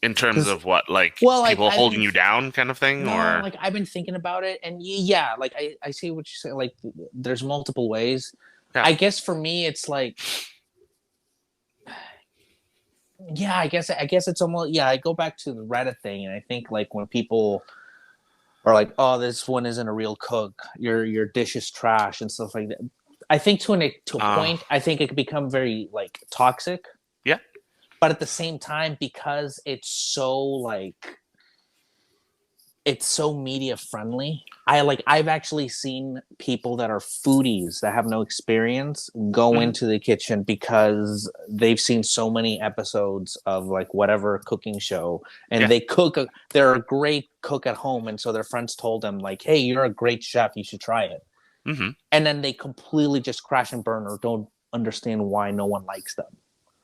Speaker 1: In terms
Speaker 2: Because,
Speaker 1: of what, like
Speaker 2: well, like
Speaker 1: people holding you down, kind of thing,
Speaker 2: no,
Speaker 1: or
Speaker 2: like I've been thinking about it, and yeah, like I see what you say. Like, there's multiple ways.
Speaker 1: Yeah.
Speaker 2: I guess for me, it's like, yeah, I guess it's almost, yeah. I go back to the Reddit thing, and I think like when people are like, "Oh, this one isn't a real cook. Your dish is trash," and stuff like that. I think to a
Speaker 1: Uh,
Speaker 2: point, I think it could become very like toxic.
Speaker 1: yeah.
Speaker 2: But at the same time, because it's so media friendly. I've actually seen people that are foodies that have no experience go
Speaker 1: Hmm.
Speaker 2: into the kitchen because they've seen so many episodes of like whatever cooking show, and
Speaker 1: Yeah.
Speaker 2: they're a great cook at home, and so their friends told them like, "Hey, you're a great chef, you should try it."
Speaker 1: Hmm.
Speaker 2: And then they completely just crash and burn or don't understand why no one likes them.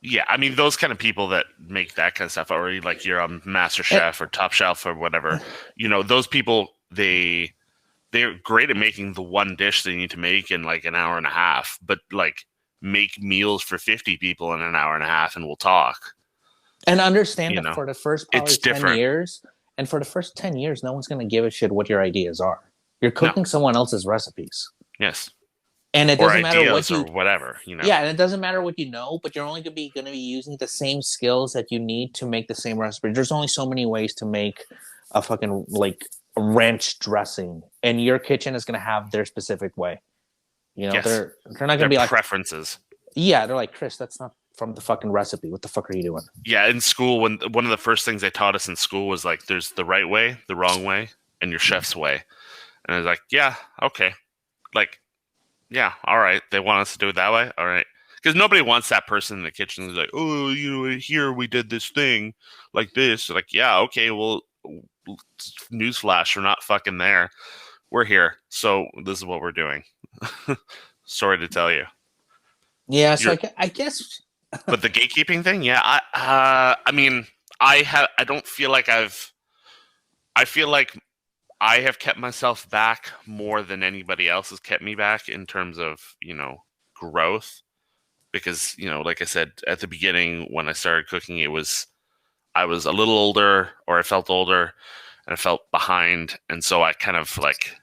Speaker 1: Yeah, I mean those kind of people that make that kind of stuff, or like you're on Master
Speaker 2: And,
Speaker 1: Chef or Top Shelf or whatever. Those people they're great at making the one dish they need to make in like an hour and a half, but like make meals for 50 people in an hour and a half, and we'll talk.
Speaker 2: and understand
Speaker 1: You
Speaker 2: that
Speaker 1: know,
Speaker 2: for the first
Speaker 1: it's
Speaker 2: probably 10
Speaker 1: different.
Speaker 2: years, and for the first 10 years, no one's going to give a shit what your ideas are. You're
Speaker 1: No,
Speaker 2: cooking someone else's recipes.
Speaker 1: yes,
Speaker 2: And it
Speaker 1: or
Speaker 2: doesn't matter what
Speaker 1: ideas or
Speaker 2: you,
Speaker 1: whatever.
Speaker 2: yeah, and it doesn't matter what you know, but you're only going to be using the same skills that you need to make the same recipe. There's only so many ways to make a fucking like ranch dressing, and your kitchen is going to have their specific way.
Speaker 1: Yes,
Speaker 2: They're not going to
Speaker 1: their
Speaker 2: be like,
Speaker 1: preferences.
Speaker 2: yeah, they're like, Chris, that's not from the fucking recipe. What the fuck are you doing?
Speaker 1: Yeah, in school, when one of the first things they taught us in school was like, there's the right way, the wrong way, and your chef's way. And I was like, yeah, okay, like, yeah, all right. They want us to do it that way, all right. Because nobody wants that person in the kitchen who's like, oh, here we did this thing like this. Like, yeah, okay, well, newsflash, we're not fucking there. We're here, so this is what we're doing. Sorry to tell you.
Speaker 2: Yeah, so
Speaker 1: You're,
Speaker 2: I guess.
Speaker 1: but the gatekeeping thing, yeah, I mean, I don't feel like I feel like I have kept myself back more than anybody else has kept me back in terms of, growth. Because, like I said at the beginning when I started cooking, I was a little older, or I felt older, and I felt behind. And so I kind of like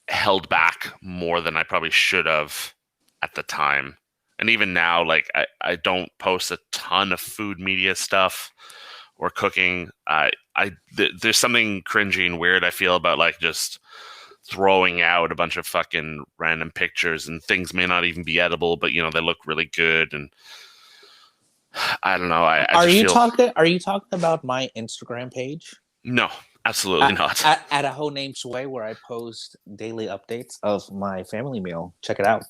Speaker 1: held back more than I probably should have at the time. And even now, like I don't post a ton of food media stuff or cooking. There's something cringy and weird I feel about like just throwing out a bunch of fucking random pictures, and things may not even be edible, but they look really good. And I don't know. I
Speaker 2: Are
Speaker 1: just
Speaker 2: you
Speaker 1: feel
Speaker 2: talking? Are you talking about my Instagram page
Speaker 1: no, absolutely not.
Speaker 2: at ahonamedsway, where I post daily updates of my family meal? Check it out.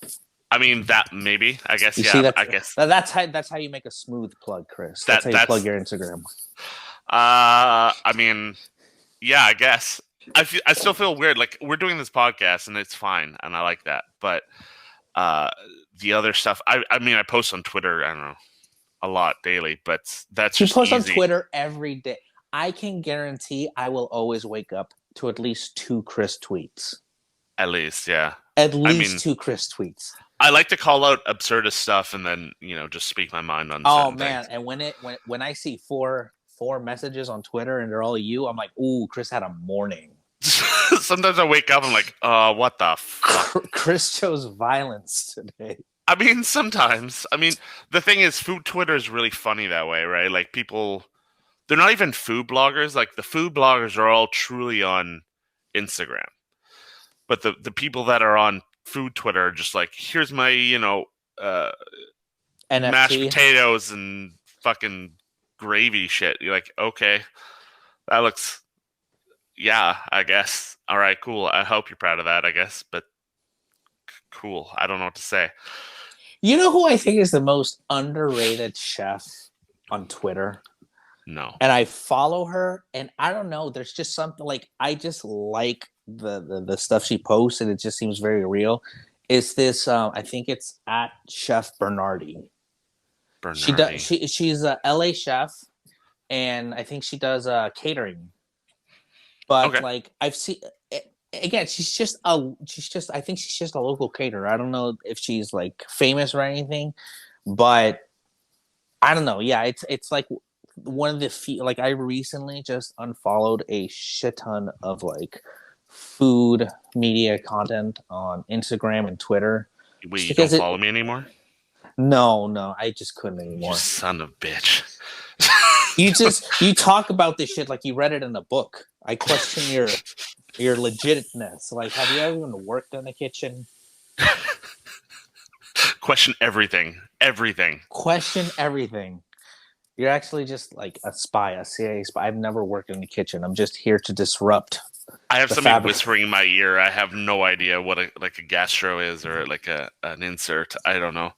Speaker 1: I mean that maybe. I guess
Speaker 2: You see,
Speaker 1: yeah. I guess
Speaker 2: that's how you make a smooth plug, Chris. That's how you plug
Speaker 1: that's.
Speaker 2: your Instagram.
Speaker 1: I mean, yeah. I guess I still feel weird. Like we're doing this podcast, and it's fine, and I like that. But uh, the other stuff, I mean, I post on Twitter. I don't know, a lot daily, but that's
Speaker 2: You
Speaker 1: just
Speaker 2: post on
Speaker 1: easy.
Speaker 2: Twitter every day. I can guarantee I will always wake up to at least two Chris tweets.
Speaker 1: At least, yeah.
Speaker 2: At
Speaker 1: I
Speaker 2: least
Speaker 1: mean,
Speaker 2: two Chris tweets.
Speaker 1: I like to call out absurdist stuff and then just speak my mind on
Speaker 2: Oh
Speaker 1: certain
Speaker 2: man!
Speaker 1: things.
Speaker 2: And when I see four messages on Twitter and they're all you, I'm like, ooh, Chris had a morning.
Speaker 1: Sometimes I wake up and I'm like, what the fuck?
Speaker 2: Chris chose violence today.
Speaker 1: I mean, sometimes. I mean, the thing is, food Twitter is really funny that way, right? Like people, they're not even food bloggers. Like the food bloggers are all truly on Instagram, but the people that are on food Twitter are just like, here's my, uh, mashed
Speaker 2: NFT.
Speaker 1: potatoes and fucking gravy shit. You're like, okay, that looks, yeah, I guess. All right, cool. I hope you're proud of that, I guess, but cool. I don't know what to say.
Speaker 2: You know who I think is the most underrated chef on Twitter?
Speaker 1: No.
Speaker 2: And I follow her, and I don't know. There's just something like I just like the stuff she posts, and it just seems very real. Is this? I think it's at Chef Bernardi. She does.
Speaker 1: Bernardi.
Speaker 2: She's a LA chef, and I think she does catering. But
Speaker 1: Okay.
Speaker 2: like I've seen, again, I think she's just a local caterer. I don't know if she's like famous or anything, but I don't know. Yeah, it's like one of the few. Like I recently just unfollowed a shit ton of like food media content on Instagram and Twitter
Speaker 1: Wait,
Speaker 2: Just
Speaker 1: you don't
Speaker 2: because it.
Speaker 1: follow me anymore?
Speaker 2: No, I just couldn't
Speaker 1: You
Speaker 2: anymore.
Speaker 1: son of a bitch.
Speaker 2: You talk about this shit like you read it in a book. I question your legitness. Like, have you ever even worked in the kitchen?
Speaker 1: Question everything. Everything.
Speaker 2: Question everything. You're actually just like a spy, a CIA spy. I've never worked in the kitchen. I'm just here to disrupt
Speaker 1: I have
Speaker 2: the
Speaker 1: somebody
Speaker 2: fabric.
Speaker 1: whispering in my ear. I have no idea what a gastro is or like an insert. I don't know.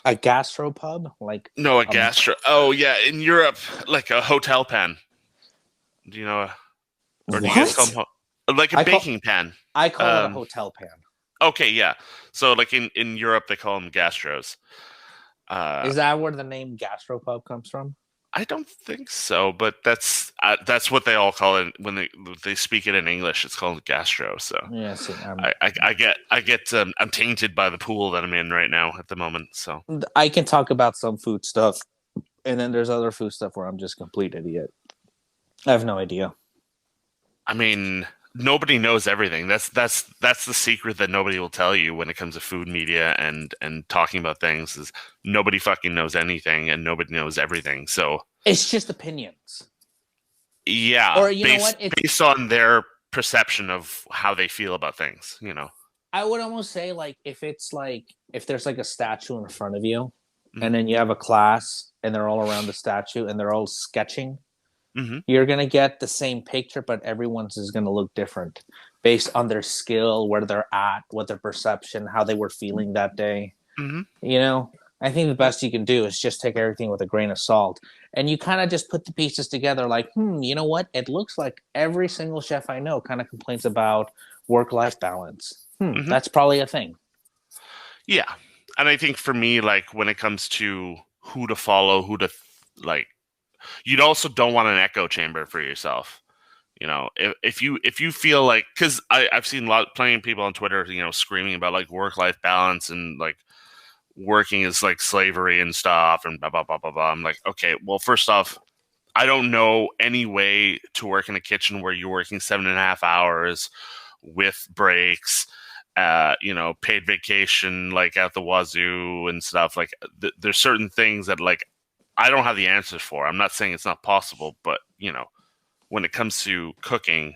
Speaker 2: A gastropub, like
Speaker 1: No, a
Speaker 2: a
Speaker 1: gastro. Oh yeah, in Europe, like a hotel pan. Do you know? Or do you guys call
Speaker 2: what?
Speaker 1: them like a
Speaker 2: I call
Speaker 1: baking pan?
Speaker 2: I call it a
Speaker 1: Um.
Speaker 2: hotel pan.
Speaker 1: Okay, yeah. So like in Europe, they call them gastros. Uh,
Speaker 2: Is that where the name gastropub comes from?
Speaker 1: I don't think so, but that's what they all call it when they speak it in English. It's called gastro. So
Speaker 2: Yeah, see,
Speaker 1: I'm tainted by the pool that I'm in right now at the moment. So
Speaker 2: I can talk about some food stuff, and then there's other food stuff where I'm just a complete idiot. I have no idea.
Speaker 1: I mean, nobody knows everything. That's the secret that nobody will tell you when it comes to food media and talking about things is nobody fucking knows anything and nobody knows everything. So
Speaker 2: It's just opinions,
Speaker 1: yeah,
Speaker 2: or you know what? It's
Speaker 1: based on their perception of how they feel about things, you know.
Speaker 2: I would almost say like if there's like a statue in front of you,
Speaker 1: Hmm.
Speaker 2: and then you have a class and they're all around the statue and they're all sketching,
Speaker 1: Hmm.
Speaker 2: you're gonna get the same picture, but everyone's is gonna look different based on their skill, where they're at, what their perception, how they were feeling that day.
Speaker 1: Hmm.
Speaker 2: You know, I think the
Speaker 1: Yeah.
Speaker 2: best you can do is just take everything with a grain of salt, and you kind of just put the pieces together. Like, you know what? It looks like every single chef I know kind of complains about work-life balance.
Speaker 1: Hmm.
Speaker 2: That's probably a thing.
Speaker 1: Yeah. And I think for me, like when it comes to who to follow, like, you also don't want an echo chamber for yourself. You know, if you feel like, because I've seen plenty of people on Twitter, you know, screaming about like work life balance and like working is like slavery and stuff and blah blah blah blah blah. I'm like, okay, well, first off, I don't know any way to work in a kitchen where you're working 7.5 hours with breaks, you know, paid vacation, like at the wazoo and stuff. Like, there's certain things that like I don't have the answers for. I'm not saying it's not possible, but you know, when it comes to cooking,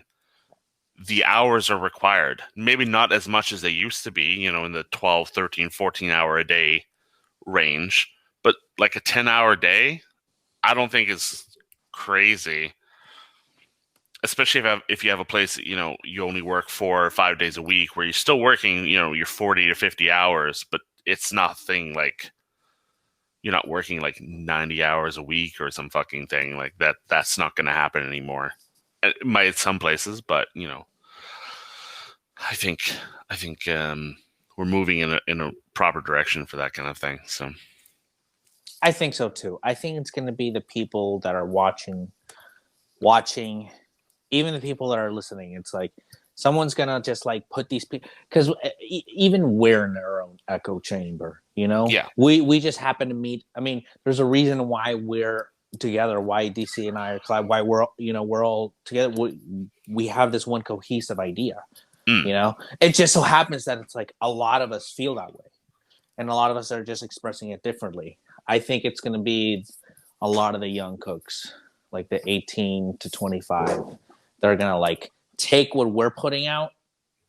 Speaker 1: the hours are required. Maybe not as much as they used to be, you know, in the 12, 13, 14 hour a day range, but like a 10-hour day, I don't think is crazy, especially if you have a place that, you know, you only work 4 or 5 days a week where you're still working, you know, your 40 to 50 hours, but it's nothing like you're not working like 90 hours a week or some fucking thing like that. That's not going to happen anymore. It might at some places, but you know, I think we're moving in a proper direction for that kind of thing. So
Speaker 2: I think so too. I think it's going to be the people that are watching, even the people that are listening. It's like someone's gonna just like put these people because even we're in our own echo chamber. You know,
Speaker 1: yeah.
Speaker 2: we just happen to meet. I mean, there's a reason why we're together. Why DC and I are collab. Why we're all together. We have this one cohesive idea.
Speaker 1: Mm.
Speaker 2: You know, it just so happens that it's like a lot of us feel that way, and a lot of us are just expressing it differently. I think it's going to be a lot of the young cooks, like the 18 to 25, they're going to like take what we're putting out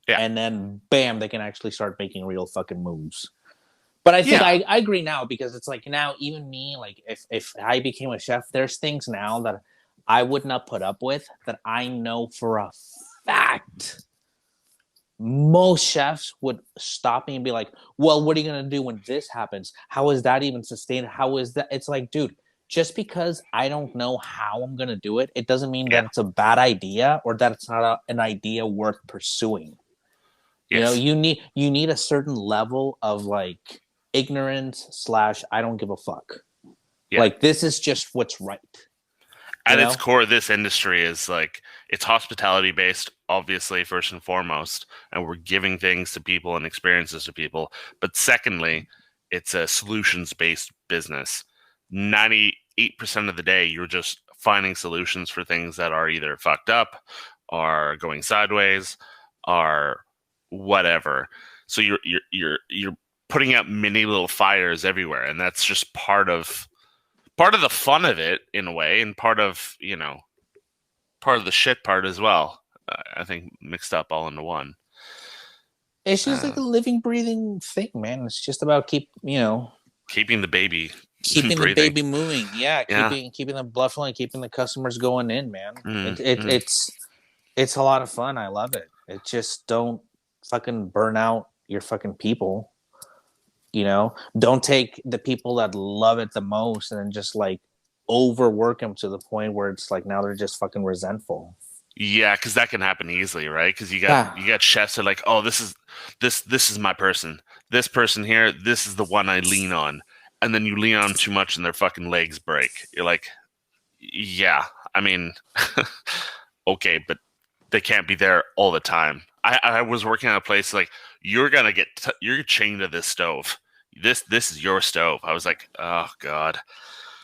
Speaker 1: Yeah.
Speaker 2: and then bam, they can actually start making real fucking moves. But I think
Speaker 1: Yeah.
Speaker 2: I agree now because it's like now even me, like if I became a chef, there's things now that I would not put up with that I know for a fact most chefs would stop me and be like, well, what are you going to do when this happens? How is that even sustained? How is that? It's like, dude, just because I don't know how I'm going to do it, it doesn't mean
Speaker 1: Yeah.
Speaker 2: that it's a bad idea or that it's not an idea worth pursuing. You know,
Speaker 1: Yes.
Speaker 2: you need a certain level of like ignorance slash I don't give a fuck.
Speaker 1: Yeah.
Speaker 2: Like this is just what's right. You
Speaker 1: At its
Speaker 2: know?
Speaker 1: core, this industry is like it's hospitality based, obviously, first and foremost, and we're giving things to people and experiences to people. But secondly, it's a solutions based business. 98% of the day, you're just finding solutions for things that are either fucked up, are going sideways, are whatever. So you're putting out mini little fires everywhere, and that's just part of the fun of it in a way, and part of part of the shit part as well. I think mixed up all into one.
Speaker 2: It's just like a living, breathing thing, man. It's just about
Speaker 1: Keeping the baby
Speaker 2: keeping the
Speaker 1: breathing.
Speaker 2: baby moving. Yeah,
Speaker 1: Yeah.
Speaker 2: keeping the blood flowing, keeping the customers going in, man.
Speaker 1: Mm.
Speaker 2: It's a lot of fun. I love it. It just don't fucking burn out your fucking people. Don't take the people that love it the most and then just like overwork them to the point where it's like now they're just fucking resentful.
Speaker 1: Yeah, because that can happen easily, right? Because you
Speaker 2: Yeah.
Speaker 1: got chefs that are like, oh, this is my person. This person here, this is the one I lean on. And then you lean on 'em too much and their fucking legs break. You're like, yeah, I mean, okay, but they can't be there all the time. I was working at a place like, you're gonna you're chained to this stove. This is your stove. I was like, oh god.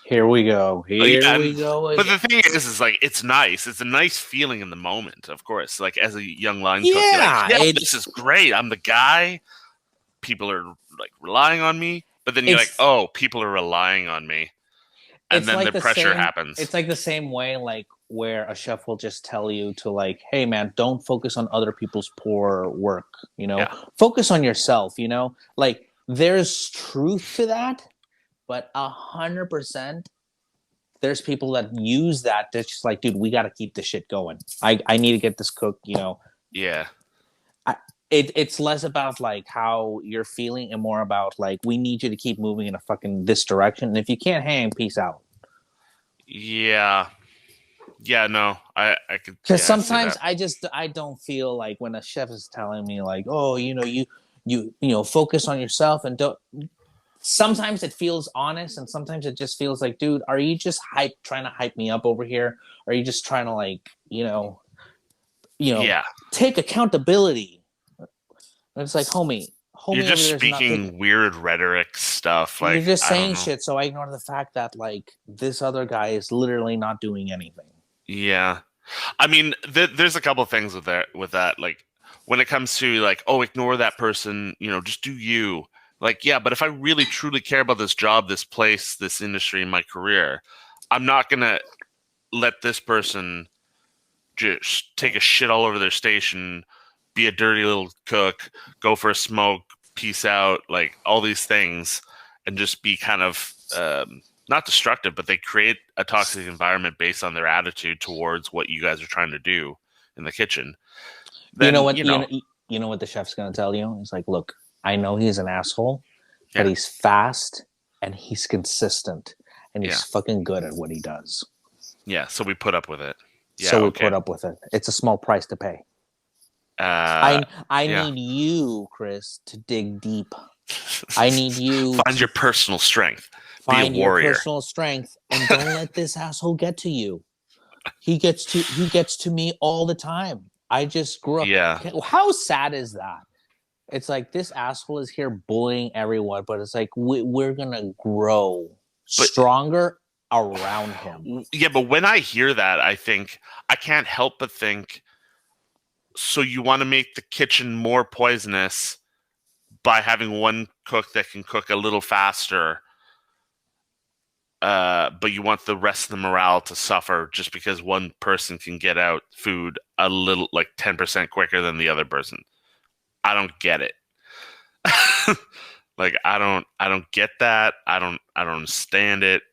Speaker 2: Here we go.
Speaker 1: Yeah,
Speaker 2: We go
Speaker 1: but
Speaker 2: again.
Speaker 1: the thing is like it's nice. It's a nice feeling in the moment, of course. Like as a young line cook, you're like,
Speaker 2: Yeah,
Speaker 1: yeah, this is great. I'm the guy. People are like relying on me. But then you're like,
Speaker 2: it's
Speaker 1: oh, people are relying on me, and
Speaker 2: it's
Speaker 1: then
Speaker 2: like
Speaker 1: the
Speaker 2: the
Speaker 1: pressure
Speaker 2: same.
Speaker 1: happens.
Speaker 2: It's like the same way, like where a chef will just tell you to like, hey man, don't focus on other people's poor work.
Speaker 1: Yeah,
Speaker 2: Focus on yourself. Like there's truth to that, but 100%. There's people that use that. That's just like, dude, we got to keep this shit going. I need to get this cooked.
Speaker 1: yeah.
Speaker 2: It's less about like how you're feeling and more about like we need you to keep moving in a fucking this direction. And if you can't hang, peace out.
Speaker 1: Yeah. Yeah, no. I could
Speaker 2: Because
Speaker 1: yeah, I see
Speaker 2: sometimes
Speaker 1: that.
Speaker 2: I don't feel like when a chef is telling me like, oh, you focus on yourself and don't. Sometimes it feels honest, and sometimes it just feels like, dude, are you just trying to hype me up over here? Or are you just trying to like,
Speaker 1: Yeah.
Speaker 2: take accountability? And it's like, homie
Speaker 1: You're
Speaker 2: over
Speaker 1: just
Speaker 2: there is nothing.
Speaker 1: speaking weird rhetoric stuff.
Speaker 2: You're
Speaker 1: Like,
Speaker 2: just
Speaker 1: I don't
Speaker 2: saying
Speaker 1: know.
Speaker 2: shit, so I ignore the fact that like this other guy is literally not doing anything.
Speaker 1: Yeah. I mean, there's a couple things with that. Like, when it comes to like, oh, ignore that person, just do you. Like, yeah, but if I really truly care about this job, this place, this industry, my career, I'm not gonna let this person just take a shit all over their station, be a dirty little cook, go for a smoke, peace out, like all these things, and just be kind of not destructive, but they create a toxic environment based on their attitude towards what you guys are trying to do in the kitchen.
Speaker 2: You know
Speaker 1: Then,
Speaker 2: what? You know what the chef's gonna tell you? He's like, look, I know he's an asshole, but
Speaker 1: yeah,
Speaker 2: he's fast and he's consistent and
Speaker 1: yeah,
Speaker 2: he's fucking good at what he does.
Speaker 1: yeah. So we put up with it. Yeah,
Speaker 2: So we
Speaker 1: okay.
Speaker 2: put up with it. It's a small price to pay.
Speaker 1: Uh,
Speaker 2: I
Speaker 1: yeah.
Speaker 2: need you, Chris, to dig deep. I need you
Speaker 1: Find
Speaker 2: to
Speaker 1: your personal strength. Be a
Speaker 2: find your
Speaker 1: warrior.
Speaker 2: personal strength and don't let this asshole get to you. He gets to me all the time. I just grew up.
Speaker 1: Yeah.
Speaker 2: How sad is that? It's like this asshole is here bullying everyone, but it's like we're gonna grow
Speaker 1: But
Speaker 2: stronger around him.
Speaker 1: yeah, but when I hear that, I can't help but think, so you want to make the kitchen more poisonous by having one cook that can cook a little faster, but you want the rest of the morale to suffer just because one person can get out food a little, like 10% quicker than the other person. I don't get it. Like I don't get that. I don't understand it.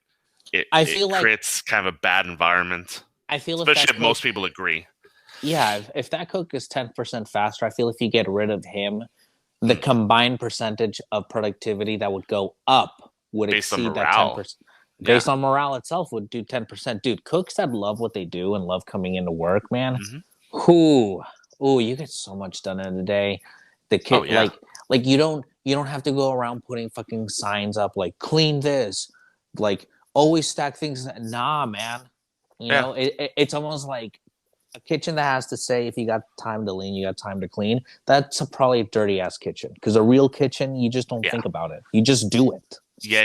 Speaker 2: I
Speaker 1: It
Speaker 2: feel like
Speaker 1: creates kind of a bad environment,
Speaker 2: I feel if
Speaker 1: especially
Speaker 2: that
Speaker 1: if
Speaker 2: cook,
Speaker 1: most people agree.
Speaker 2: yeah, if that cook is 10% faster, I feel if you get rid of him, the
Speaker 1: Mm.
Speaker 2: combined percentage of productivity that would go up would
Speaker 1: Based on
Speaker 2: exceed that ten
Speaker 1: morale.
Speaker 2: percent.
Speaker 1: Yeah.
Speaker 2: Based on morale itself, would do 10%. Dude, cooks that love what they do and love coming into work, man.
Speaker 1: Hmm.
Speaker 2: Whoo, you get so much done in a day. The
Speaker 1: Oh
Speaker 2: kid,
Speaker 1: yeah.
Speaker 2: like you don't have to go around putting fucking signs up like clean this, like always stack things. Nah, man.
Speaker 1: Yeah.
Speaker 2: It's almost like a kitchen that has to say if you got time to lean, you got time to clean. That's probably a dirty ass kitchen because a real kitchen, you just don't
Speaker 1: Yeah.
Speaker 2: think about it. You just do it.
Speaker 1: Yeah,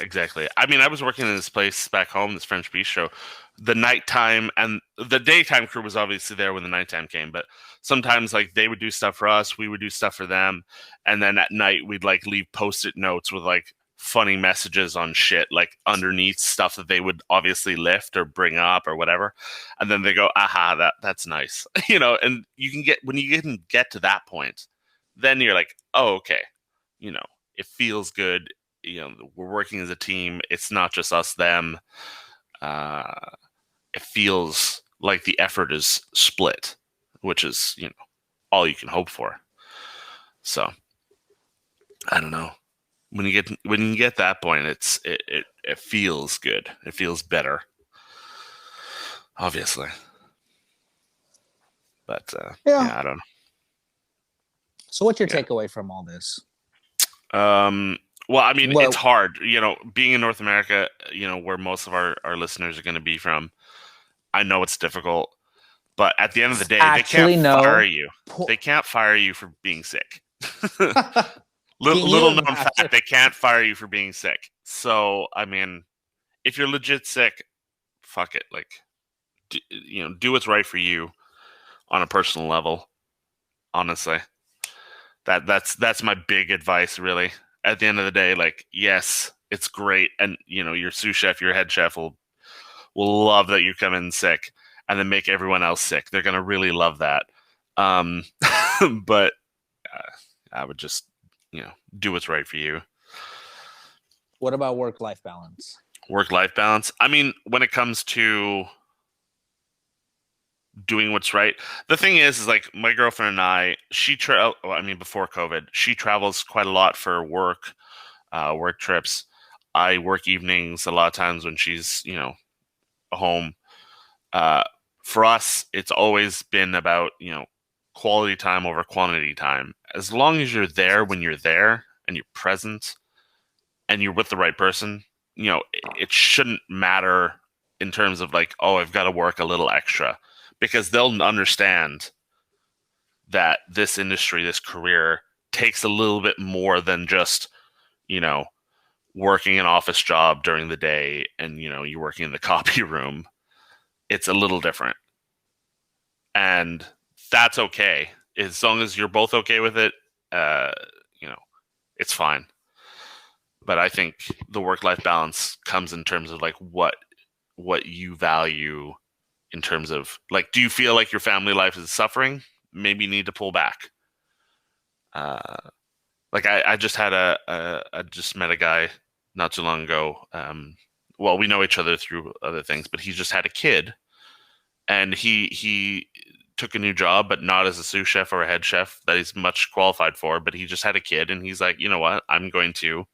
Speaker 1: exactly. I mean, I was working in this place back home, this French bistro. The nighttime and the daytime crew was obviously there when the nighttime came, but sometimes like they would do stuff for us, we would do stuff for them, and then at night we'd like leave post-it notes with like funny messages on shit like underneath stuff that they would obviously lift or bring up or whatever, and then they go, aha, that's nice. And you can get, when you can get to that point, then you're like, oh, okay, it feels good. We're working as a team. It's not just us, them. It feels like the effort is split, which is, all you can hope for. So I don't know. When you get that point, it feels good. It feels better, obviously. But yeah, I don't know.
Speaker 2: So what's your takeaway from all this?
Speaker 1: Well, I mean, it's hard, being in North America, where most of our listeners are going to be from. I know it's difficult, but at the end of the day, they can't fire you. They can't fire you for being sick. Little known fact, they can't fire you for being sick. So, I mean, if you're legit sick, fuck it. Like, do what's right for you on a personal level. Honestly, that's my big advice, really. At the end of the day, like, yes, it's great, and your sous chef, your head chef will love that you come in sick, and then make everyone else sick. They're gonna really love that. But I would just, do what's right for you.
Speaker 2: What about work-life balance?
Speaker 1: Work-life balance. I mean, when it comes to doing what's right, the thing is like my girlfriend and I, before COVID, she travels quite a lot for work trips. I work evenings a lot of times when she's, home. For us, it's always been about, quality time over quantity time. As long as you're there when you're there and you're present and you're with the right person, it shouldn't matter in terms of like, oh, I've got to work a little extra, because they'll understand that this industry, this career takes a little bit more than just, working an office job during the day and, you're working in the copy room. It's a little different. And that's okay. As long as you're both okay with it, it's fine. But I think the work-life balance comes in terms of like what you value, in terms of like, do you feel like your family life is suffering? Maybe you need to pull back. Like I just had I just met a guy not too long ago. Well, we know each other through other things, but he just had a kid, and he took a new job, but not as a sous chef or a head chef that he's much qualified for. But he just had a kid, and he's like, you know what? I'm going to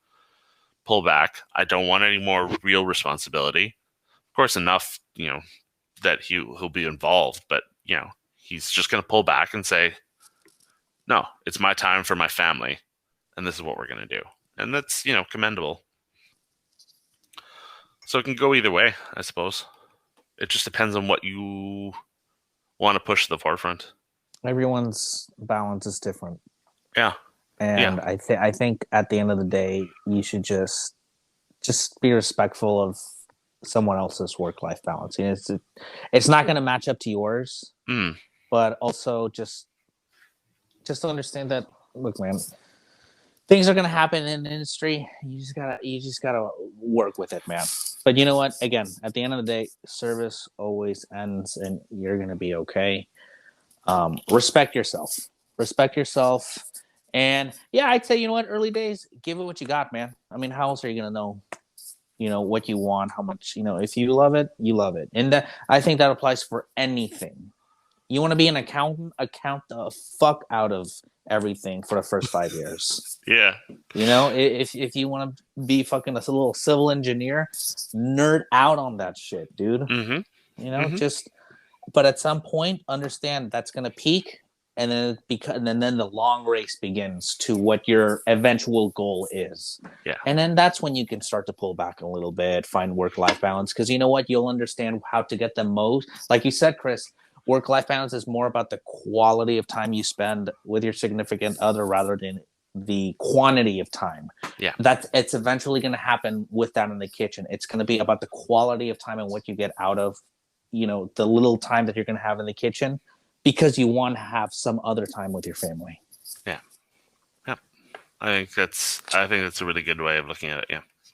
Speaker 1: pull back. I don't want any more real responsibility. Of course, enough, that he'll be involved, but he's just going to pull back and say, no, it's my time for my family, and this is what we're going to do. And that's, commendable. So it can go either way, I suppose. It just depends on what you want to push to the forefront.
Speaker 2: Everyone's balance is different.
Speaker 1: Yeah.
Speaker 2: And yeah. I think at the end of the day, you should just be respectful of someone else's work-life balance. It's not going to match up to yours, but also just understand that, look, man, things are going to happen in the industry. You just gotta work with it, man. But you know what? Again, at the end of the day, service always ends, and you're going to be okay. Respect yourself. And yeah, I'd say, early days, give it what you got, man. I mean, how else are you going to know, what you want, how much, if you love it, you love it. And I think that applies for anything. You want to be an accountant, account the fuck out of everything for the first 5 years.
Speaker 1: Yeah.
Speaker 2: If you want to be fucking a little civil engineer, nerd out on that shit, dude.
Speaker 1: Mm-hmm.
Speaker 2: But at some point, understand that's going to peak, and then then the long race begins to what your eventual goal is.
Speaker 1: Yeah.
Speaker 2: And then that's when you can start to pull back a little bit, find work-life balance, because you know what? You'll understand how to get the most. Like you said, Chris, work-life balance is more about the quality of time you spend with your significant other rather than the quantity of time.
Speaker 1: Yeah.
Speaker 2: It's eventually going to happen with that in the kitchen. It's going to be about the quality of time and what you get out of, the little time that you're going to have in the kitchen. because you want to have some other time with your family.
Speaker 1: Yeah. Yeah. I think that's a really good way of looking at it. Yeah.